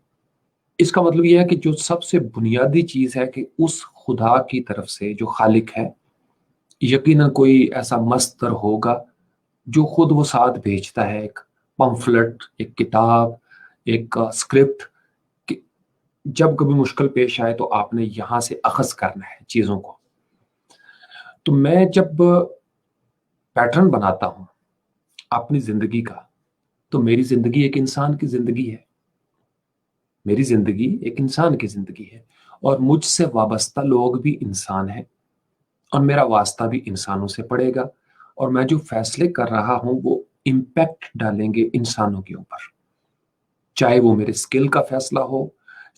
S1: اس کا مطلب یہ ہے کہ جو سب سے بنیادی چیز ہے کہ اس خدا کی طرف سے جو خالق ہے، یقیناً کوئی ایسا مصدر ہوگا جو خود وہ ساتھ بھیجتا ہے، ایک پمفلٹ، ایک کتاب، ایک اسکرپٹ، کہ جب کبھی مشکل پیش آئے تو آپ نے یہاں سے اخذ کرنا ہے چیزوں کو. تو میں جب پیٹرن بناتا ہوں اپنی زندگی کا، تو میری زندگی ایک انسان کی زندگی ہے، میری زندگی ایک انسان کی زندگی ہے، اور مجھ سے وابستہ لوگ بھی انسان ہیں، اور میرا واسطہ بھی انسانوں سے پڑے گا، اور میں جو فیصلے کر رہا ہوں وہ امپیکٹ ڈالیں گے انسانوں کے اوپر، چاہے وہ میرے اسکل کا فیصلہ ہو،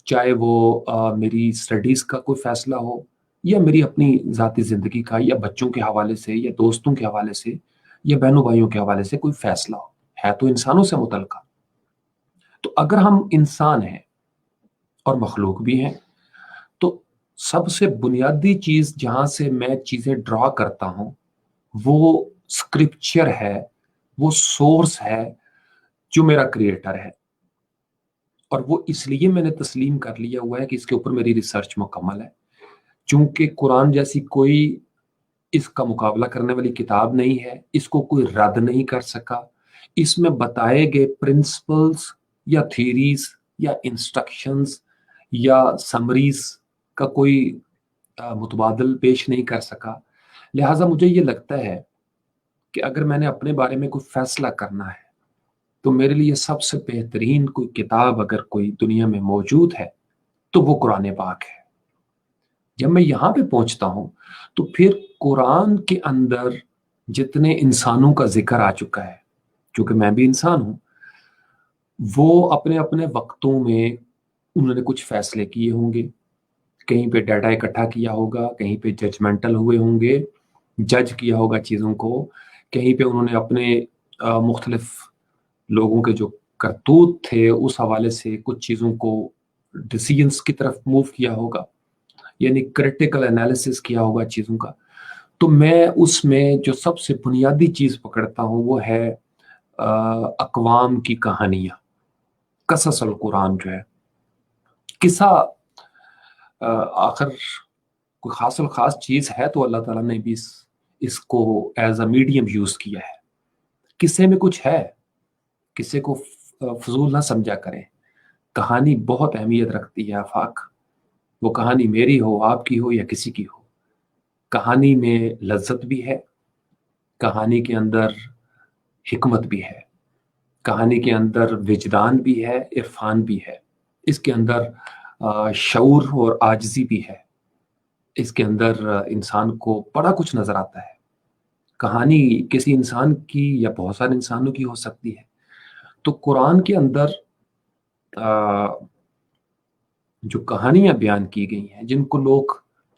S1: چاہے وہ میری اسٹڈیز کا کوئی فیصلہ ہو، یا میری اپنی ذاتی زندگی کا، یا بچوں کے حوالے سے، یا دوستوں کے حوالے سے، یا بہنوں بھائیوں کے حوالے سے کوئی فیصلہ ہو، ہے تو انسانوں سے متعلقہ. تو اگر ہم انسان ہیں اور مخلوق بھی ہیں، تو سب سے بنیادی چیز جہاں سے میں چیزیں ڈرا کرتا ہوں وہ اسکرپچر ہے، وہ سورس ہے جو میرا کریٹر ہے. اور وہ اس لیے میں نے تسلیم کر لیا ہوا ہے کہ اس کے اوپر میری ریسرچ مکمل ہے، چونکہ قرآن جیسی کوئی اس کا مقابلہ کرنے والی کتاب نہیں ہے، اس کو کوئی رد نہیں کر سکا. اس میں بتائے گئے پرنسپلز یا تھیریز یا انسٹرکشنز یا سمریز کا کوئی متبادل پیش نہیں کر سکا. لہٰذا مجھے یہ لگتا ہے کہ اگر میں نے اپنے بارے میں کوئی فیصلہ کرنا ہے تو میرے لیے سب سے بہترین کوئی کتاب اگر کوئی دنیا میں موجود ہے تو وہ قرآن پاک ہے. جب میں یہاں پہ پہنچتا ہوں تو پھر قرآن کے اندر جتنے انسانوں کا ذکر آ چکا ہے، چونکہ میں بھی انسان ہوں، وہ اپنے اپنے وقتوں میں انہوں نے کچھ فیصلے کیے ہوں گے، کہیں پہ ڈیٹا اکٹھا کیا ہوگا، کہیں پہ ججمنٹل ہوئے ہوں گے، جج کیا ہوگا چیزوں کو، کہیں پہ انہوں نے اپنے مختلف لوگوں کے جو کرتوت تھے اس حوالے سے کچھ چیزوں کو ڈیسیجنس کی طرف موو کیا ہوگا، یعنی کریٹیکل انالیسس کیا ہوگا چیزوں کا. تو میں اس میں جو سب سے بنیادی چیز پکڑتا ہوں وہ ہے اقوام کی کہانیاں، قصص القرآن جو ہے. قصہ آخر کوئی خاص الخاص چیز ہے تو اللہ تعالیٰ نے بھی اس کو ایز اے میڈیم یوز کیا ہے. قصے میں کچھ ہے، قصے کو فضول نہ سمجھا کریں. کہانی بہت اہمیت رکھتی ہے آفاق، وہ کہانی میری ہو، آپ کی ہو، یا کسی کی ہو. کہانی میں لذت بھی ہے، کہانی کے اندر حکمت بھی ہے، کہانی کے اندر وجدان بھی ہے، عرفان بھی ہے، اس کے اندر شعور اور عاجزی بھی ہے، اس کے اندر انسان کو بڑا کچھ نظر آتا ہے. کہانی کسی انسان کی یا بہت سارے انسانوں کی ہو سکتی ہے. تو قرآن کے اندر جو کہانیاں بیان کی گئی ہیں، جن کو لوگ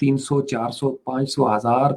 S1: 300, 400, 500, 1000,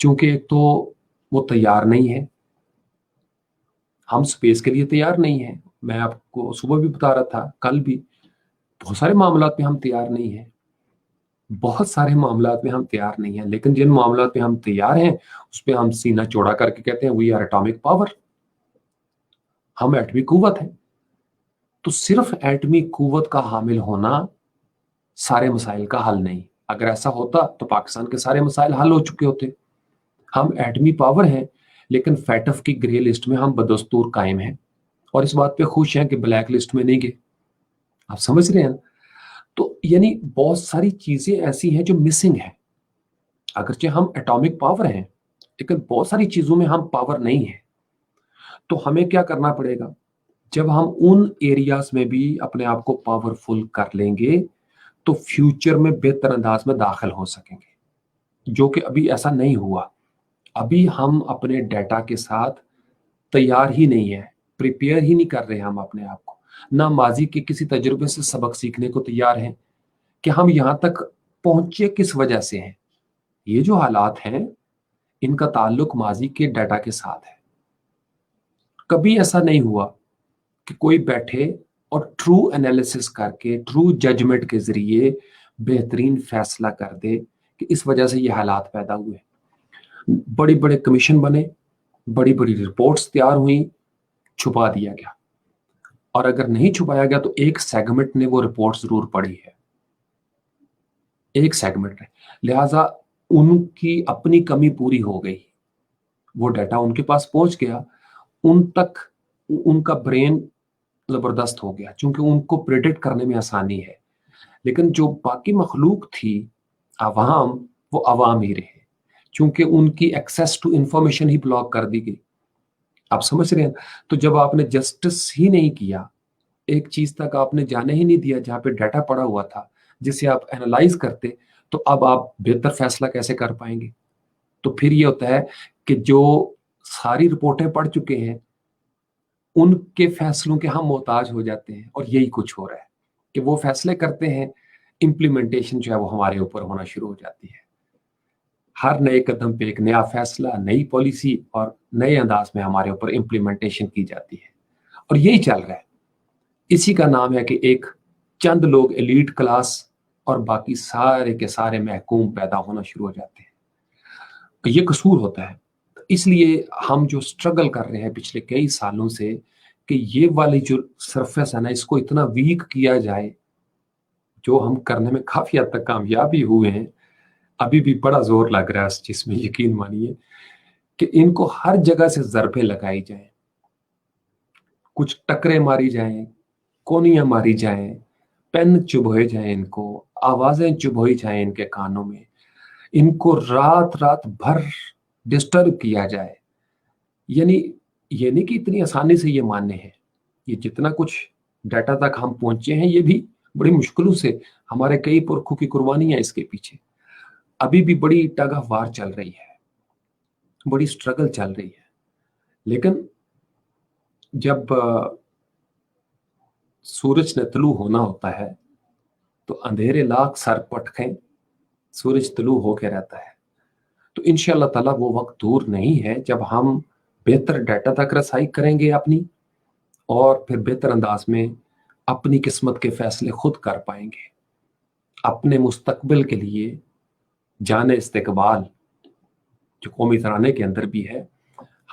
S1: چونکہ ایک تو وہ تیار نہیں ہے، ہم سپیس کے لیے تیار نہیں ہیں. میں آپ کو صبح بھی بتا رہا تھا، کل بھی، بہت سارے معاملات میں ہم تیار نہیں ہیں، بہت سارے معاملات میں ہم تیار نہیں ہیں. لیکن جن معاملات میں ہم تیار ہیں اس پہ ہم سینہ چوڑا کر کے کہتے ہیں وی آر اٹامک پاور، ہم ایٹمی قوت ہیں. تو صرف ایٹمی قوت کا حامل ہونا سارے مسائل کا حل نہیں. اگر ایسا ہوتا تو پاکستان کے سارے مسائل حل ہو چکے ہوتے. ہم ایٹمی پاور ہیں لیکن فیٹف کی گرے لسٹ میں ہم بدستور قائم ہیں، اور اس بات پہ خوش ہیں کہ بلیک لسٹ میں نہیں گئے. آپ سمجھ رہے ہیں؟ تو یعنی بہت ساری چیزیں ایسی ہیں جو مسنگ ہیں. اگرچہ ہم ایٹامک پاور ہیں لیکن بہت ساری چیزوں میں ہم پاور نہیں ہیں. تو ہمیں کیا کرنا پڑے گا؟ جب ہم ان ایریاز میں بھی اپنے آپ کو پاورفل کر لیں گے تو فیوچر میں بہتر انداز میں داخل ہو سکیں گے، جو کہ ابھی ایسا نہیں ہوا. ابھی ہم اپنے ڈیٹا کے ساتھ تیار ہی نہیں ہے، پریپیئر ہی نہیں کر رہے ہم اپنے آپ کو. نہ ماضی کے کسی تجربے سے سبق سیکھنے کو تیار ہیں کہ ہم یہاں تک پہنچے کس وجہ سے ہیں. یہ جو حالات ہیں ان کا تعلق ماضی کے ڈیٹا کے ساتھ ہے. کبھی ایسا نہیں ہوا کہ کوئی بیٹھے اور ٹرو انالیسس کر کے ٹرو ججمنٹ کے ذریعے بہترین فیصلہ کر دے کہ اس وجہ سے یہ حالات پیدا ہوئے. بڑی بڑے کمیشن بنے، بڑی بڑی رپورٹس تیار ہوئیں، چھپا دیا گیا. اور اگر نہیں چھپایا گیا تو ایک سیگمنٹ نے وہ رپورٹ ضرور پڑھی ہے، ایک سیگمنٹ نے. لہٰذا ان کی اپنی کمی پوری ہو گئی، وہ ڈیٹا ان کے پاس پہنچ گیا، ان تک ان کا برین زبردست ہو گیا چونکہ ان کو پریڈکٹ کرنے میں آسانی ہے. لیکن جو باقی مخلوق تھی، عوام، وہ عوام ہی رہے چونکہ ان کی ایکسیس ٹو انفارمیشن ہی بلاک کر دی گئی. آپ سمجھ رہے ہیں؟ تو جب آپ نے جسٹس ہی نہیں کیا، ایک چیز تک آپ نے جانے ہی نہیں دیا جہاں پہ ڈیٹا پڑا ہوا تھا جسے آپ اینالائز کرتے، تو اب آپ بہتر فیصلہ کیسے کر پائیں گے؟ تو پھر یہ ہوتا ہے کہ جو ساری رپورٹیں پڑھ چکے ہیں ان کے فیصلوں کے ہم محتاج ہو جاتے ہیں. اور یہی کچھ ہو رہا ہے کہ وہ فیصلے کرتے ہیں، امپلیمنٹیشن جو ہے وہ ہمارے اوپر ہونا شروع ہو جاتی ہے. ہر نئے قدم پہ ایک نیا فیصلہ، نئی پالیسی اور نئے انداز میں ہمارے اوپر امپلیمنٹیشن کی جاتی ہے. اور یہی چل رہا ہے. اسی کا نام ہے کہ ایک چند لوگ ایلیٹ کلاس اور باقی سارے کے سارے محکوم پیدا ہونا شروع ہو جاتے ہیں. یہ قصور ہوتا ہے. اس لیے ہم جو سٹرگل کر رہے ہیں پچھلے کئی سالوں سے کہ یہ والی جو سرفیس ہے نا اس کو اتنا ویک کیا جائے، جو ہم کرنے میں کافی حد تک کامیابی ہوئے ہیں. ابھی بھی بڑا زور لگ رہا ہے اس چیز میں، یقین مانیے کہ ان کو ہر جگہ سے ضربیں لگائی جائیں، کچھ ٹکریں ماری جائیں، کونیاں ماری جائیں، پین چبھوئے جائیں، ان کو آوازیں چبھوئی جائیں ان کے کانوں میں، ان کو رات رات بھر ڈسٹرب کیا جائے. یعنی یہ نہیں کہ اتنی آسانی سے یہ ماننے ہیں. یہ جتنا کچھ ڈیٹا تک ہم پہنچے ہیں یہ بھی بڑی مشکلوں سے، ہمارے کئی پرکھوں کی قربانیاں اس کے پیچھے. ابھی بھی بڑی ٹگ آف وار چل رہی ہے، بڑی سٹرگل چل رہی ہے. لیکن جب سورج نے طلوع ہونا ہوتا ہے تو اندھیرے لاکھ سر پٹکیں، سورج طلوع ہو کے رہتا ہے. تو انشاءاللہ تعالیٰ وہ وقت دور نہیں ہے جب ہم بہتر ڈیٹا تک رسائی کریں گے اپنی، اور پھر بہتر انداز میں اپنی قسمت کے فیصلے خود کر پائیں گے. اپنے مستقبل کے لیے جان استقبال جو قومی ترانے کے اندر بھی ہے،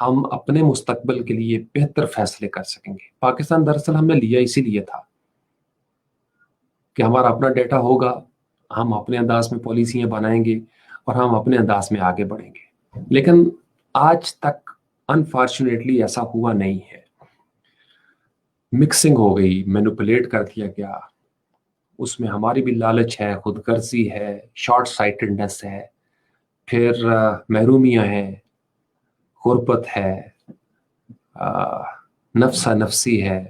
S1: ہم اپنے مستقبل کے لیے بہتر فیصلے کر سکیں گے. پاکستان دراصل ہم نے لیا اسی لیے تھا کہ ہمارا اپنا ڈیٹا ہوگا، ہم اپنے انداز میں پالیسیاں بنائیں گے اور ہم اپنے انداز میں آگے بڑھیں گے. لیکن آج تک انفارچونیٹلی ایسا ہوا نہیں ہے. مکسنگ ہو گئی، مینوپولیٹ کر دیا گیا. اس میں ہماری بھی لالچ ہے، خود غرضی ہے، شارٹ سائٹڈنس ہے، پھر محرومیاں ہیں، غربت ہے، نفسا نفسی ہے،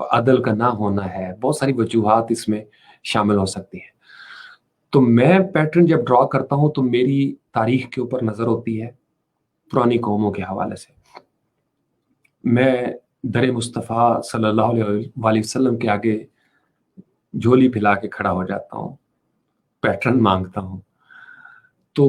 S1: عدل کا نہ ہونا ہے. بہت ساری وجوہات اس میں شامل ہو سکتی ہیں. تو میں پیٹرن جب ڈرا کرتا ہوں تو میری تاریخ کے اوپر نظر ہوتی ہے پرانی قوموں کے حوالے سے. میں در مصطفیٰ صلی اللہ علیہ وآلہ وسلم کے آگے جھولی پھیلا کے کھڑا ہو جاتا ہوں، پیٹرن مانگتا ہوں. تو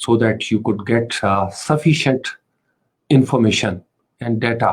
S1: so that you could get sufficient information and data।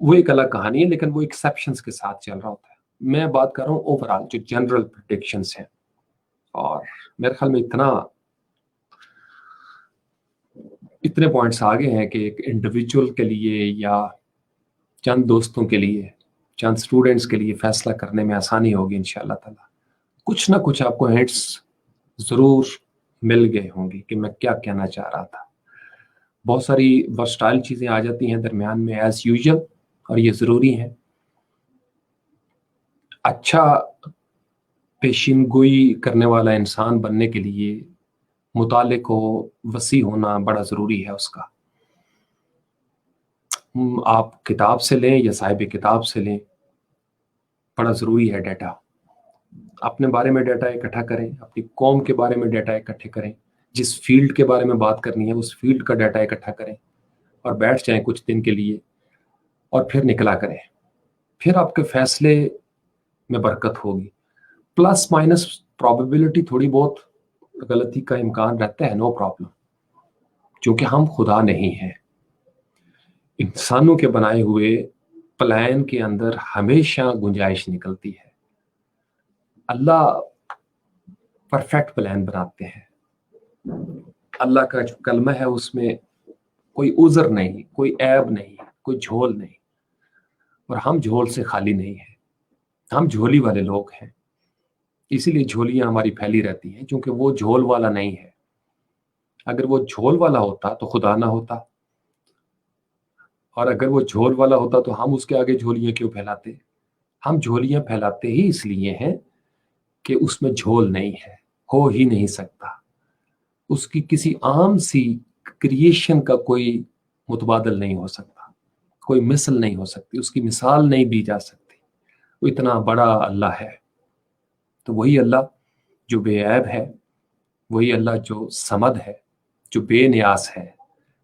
S1: وہ ایک الگ کہانی ہے، لیکن وہ ایکسیپشنز کے ساتھ چل رہا ہوتا ہے. میں بات کر رہا ہوں اوور آل جو جنرل پریڈکشنز ہیں. اور میرے خیال میں اتنے پوائنٹس آگے ہیں کہ ایک انڈیویجول کے لیے یا چند دوستوں کے لیے، چند اسٹوڈنٹس کے لیے فیصلہ کرنے میں آسانی ہوگی انشاءاللہ تعالی. کچھ نہ کچھ آپ کو ہنٹس ضرور مل گئے ہوں گے کہ میں کیا کہنا چاہ رہا تھا. بہت ساری ورسٹائل چیزیں آ جاتی ہیں درمیان میں ایز یوزول، اور یہ ضروری ہیں. اچھا پیشین گوئی کرنے والا انسان بننے کے لیے مطالعے کو وسیع ہونا بڑا ضروری ہے. اس کا آپ کتاب سے لیں یا صاحب کتاب سے لیں، بڑا ضروری ہے ڈیٹا. اپنے بارے میں ڈیٹا اکٹھا کریں، اپنی قوم کے بارے میں ڈیٹا اکٹھے کریں، جس فیلڈ کے بارے میں بات کرنی ہے اس فیلڈ کا ڈیٹا اکٹھا کریں اور بیٹھ جائیں کچھ دن کے لیے اور پھر نکلا کریں. پھر آپ کے فیصلے میں برکت ہوگی. پلس مائنس پرابیبلٹی تھوڑی بہت غلطی کا امکان رہتا ہے، نو پرابلم، چونکہ ہم خدا نہیں ہیں. انسانوں کے بنائے ہوئے پلان کے اندر ہمیشہ گنجائش نکلتی ہے. اللہ پرفیکٹ پلان بناتے ہیں. اللہ کا جو کلمہ ہے اس میں کوئی عذر نہیں، کوئی عیب نہیں، کوئی جھول نہیں. اور ہم جھول سے خالی نہیں ہیں، ہم جھولی والے لوگ ہیں. اسی لیے جھولیاں ہماری پھیلی رہتی ہیں، کیونکہ وہ جھول والا نہیں ہے. اگر وہ جھول والا ہوتا تو خدا نہ ہوتا، اور اگر وہ جھول والا ہوتا تو ہم اس کے آگے جھولیاں کیوں پھیلاتے؟ ہم جھولیاں پھیلاتے ہی اس لیے ہیں کہ اس میں جھول نہیں ہے، ہو ہی نہیں سکتا. اس کی کسی عام سی کریشن کا کوئی متبادل نہیں ہو سکتا، کوئی مثل نہیں ہو سکتی، اس کی مثال نہیں دی جا سکتی. وہ اتنا بڑا اللہ ہے. تو وہی اللہ جو بے عیب ہے، وہی اللہ جو صمد ہے، جو بے نیاز ہے،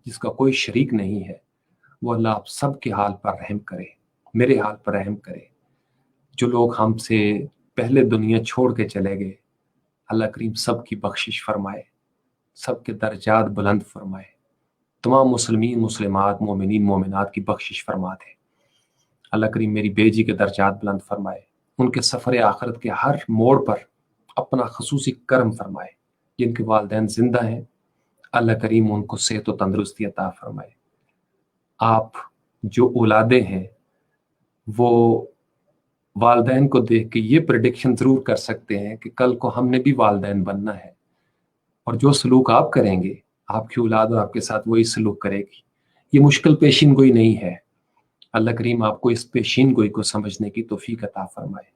S1: جس کا کوئی شریک نہیں ہے، وہ اللہ آپ سب کے حال پر رحم کرے، میرے حال پر رحم کرے. جو لوگ ہم سے پہلے دنیا چھوڑ کے چلے گئے، اللہ کریم سب کی بخشش فرمائے، سب کے درجات بلند فرمائے. تمام مسلمین مسلمات مومنین مومنات کی بخشش فرما دے. اللہ کریم میری بیجی کے درجات بلند فرمائے، ان کے سفر آخرت کے ہر موڑ پر اپنا خصوصی کرم فرمائے. جن کے والدین زندہ ہیں اللہ کریم ان کو صحت و تندرستی عطا فرمائے. آپ جو اولادیں ہیں وہ والدین کو دیکھ کے یہ پریڈکشن ضرور کر سکتے ہیں کہ کل کو ہم نے بھی والدین بننا ہے، اور جو سلوک آپ کریں گے آپ کی اولاد اور آپ کے ساتھ وہی سلوک کرے گی. یہ مشکل پیشین گوئی نہیں ہے. اللہ کریم آپ کو اس پیشین گوئی کو سمجھنے کی توفیق عطا فرمائے.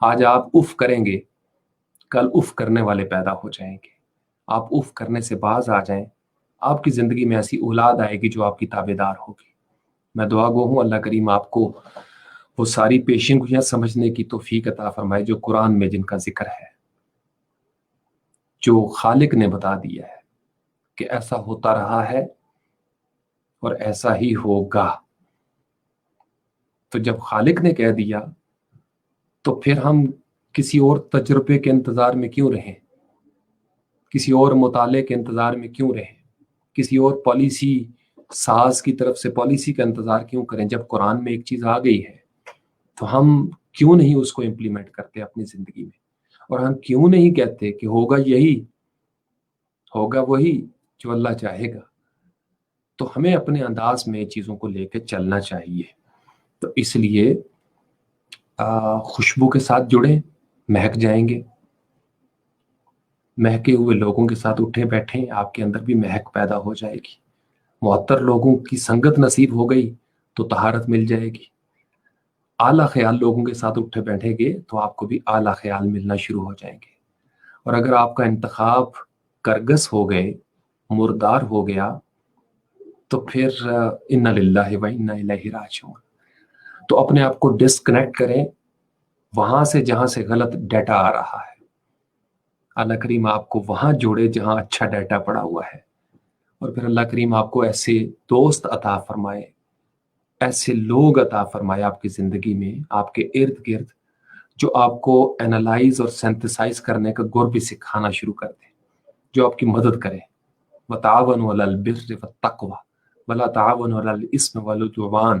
S1: آج آپ اف کریں گے، کل اف کرنے والے پیدا ہو جائیں گے. آپ اف کرنے سے باز آ جائیں، آپ کی زندگی میں ایسی اولاد آئے گی جو آپ کی تابع دار ہوگی. میں دعا گو ہوں اللہ کریم آپ کو وہ ساری پیشین گوئیاں سمجھنے کی توفیق عطا فرمائے جو قرآن میں جن کا ذکر ہے، جو خالق نے بتا دیا ہے کہ ایسا ہوتا رہا ہے اور ایسا ہی ہوگا. تو جب خالق نے کہہ دیا تو پھر ہم کسی اور تجربے کے انتظار میں کیوں رہیں؟ کسی اور مطالعے کے انتظار میں کیوں رہیں؟ کسی اور پالیسی ساز کی طرف سے پالیسی کا انتظار کیوں کریں؟ جب قرآن میں ایک چیز آ گئی ہے تو ہم کیوں نہیں اس کو امپلیمنٹ کرتے اپنی زندگی میں؟ اور ہم کیوں نہیں کہتے کہ ہوگا یہی، ہوگا وہی جو اللہ چاہے گا؟ تو ہمیں اپنے انداز میں چیزوں کو لے کے چلنا چاہیے. تو اس لیے خوشبو کے ساتھ جڑیں، مہک جائیں گے. مہکے ہوئے لوگوں کے ساتھ اٹھے بیٹھیں، آپ کے اندر بھی مہک پیدا ہو جائے گی. معطر لوگوں کی سنگت نصیب ہو گئی تو طہارت مل جائے گی. اعلیٰ خیال لوگوں کے ساتھ اٹھے بیٹھیں گے تو آپ کو بھی اعلیٰ خیال ملنا شروع ہو جائیں گے. اور اگر آپ کا انتخاب کرگس ہو گئے، مردار ہو گیا، تو پھر انا للہ و انا الیہ راجعون. تو اپنے آپ کو ڈسکنیکٹ کریں وہاں سے جہاں سے غلط ڈیٹا آ رہا ہے. اللہ کریم آپ کو وہاں جوڑے جہاں اچھا ڈیٹا پڑا ہوا ہے، اور پھر اللہ کریم آپ کو ایسے دوست عطا فرمائے، ایسے لوگ عطا فرمائے آپ کی زندگی میں، آپ کے ارد گرد، جو آپ کو اینالائز اور سینتھسائز کرنے کا گر بھی سکھانا شروع کر دیں، جو آپ کی مدد کرے. وَتَعَاوَنُوا عَلَى الْبِرِّ وَالتَّقْوَىٰ وَلَا تَعَاوَنُوا عَلَى الْإِثْمِ وَالْعُدْوَانِ.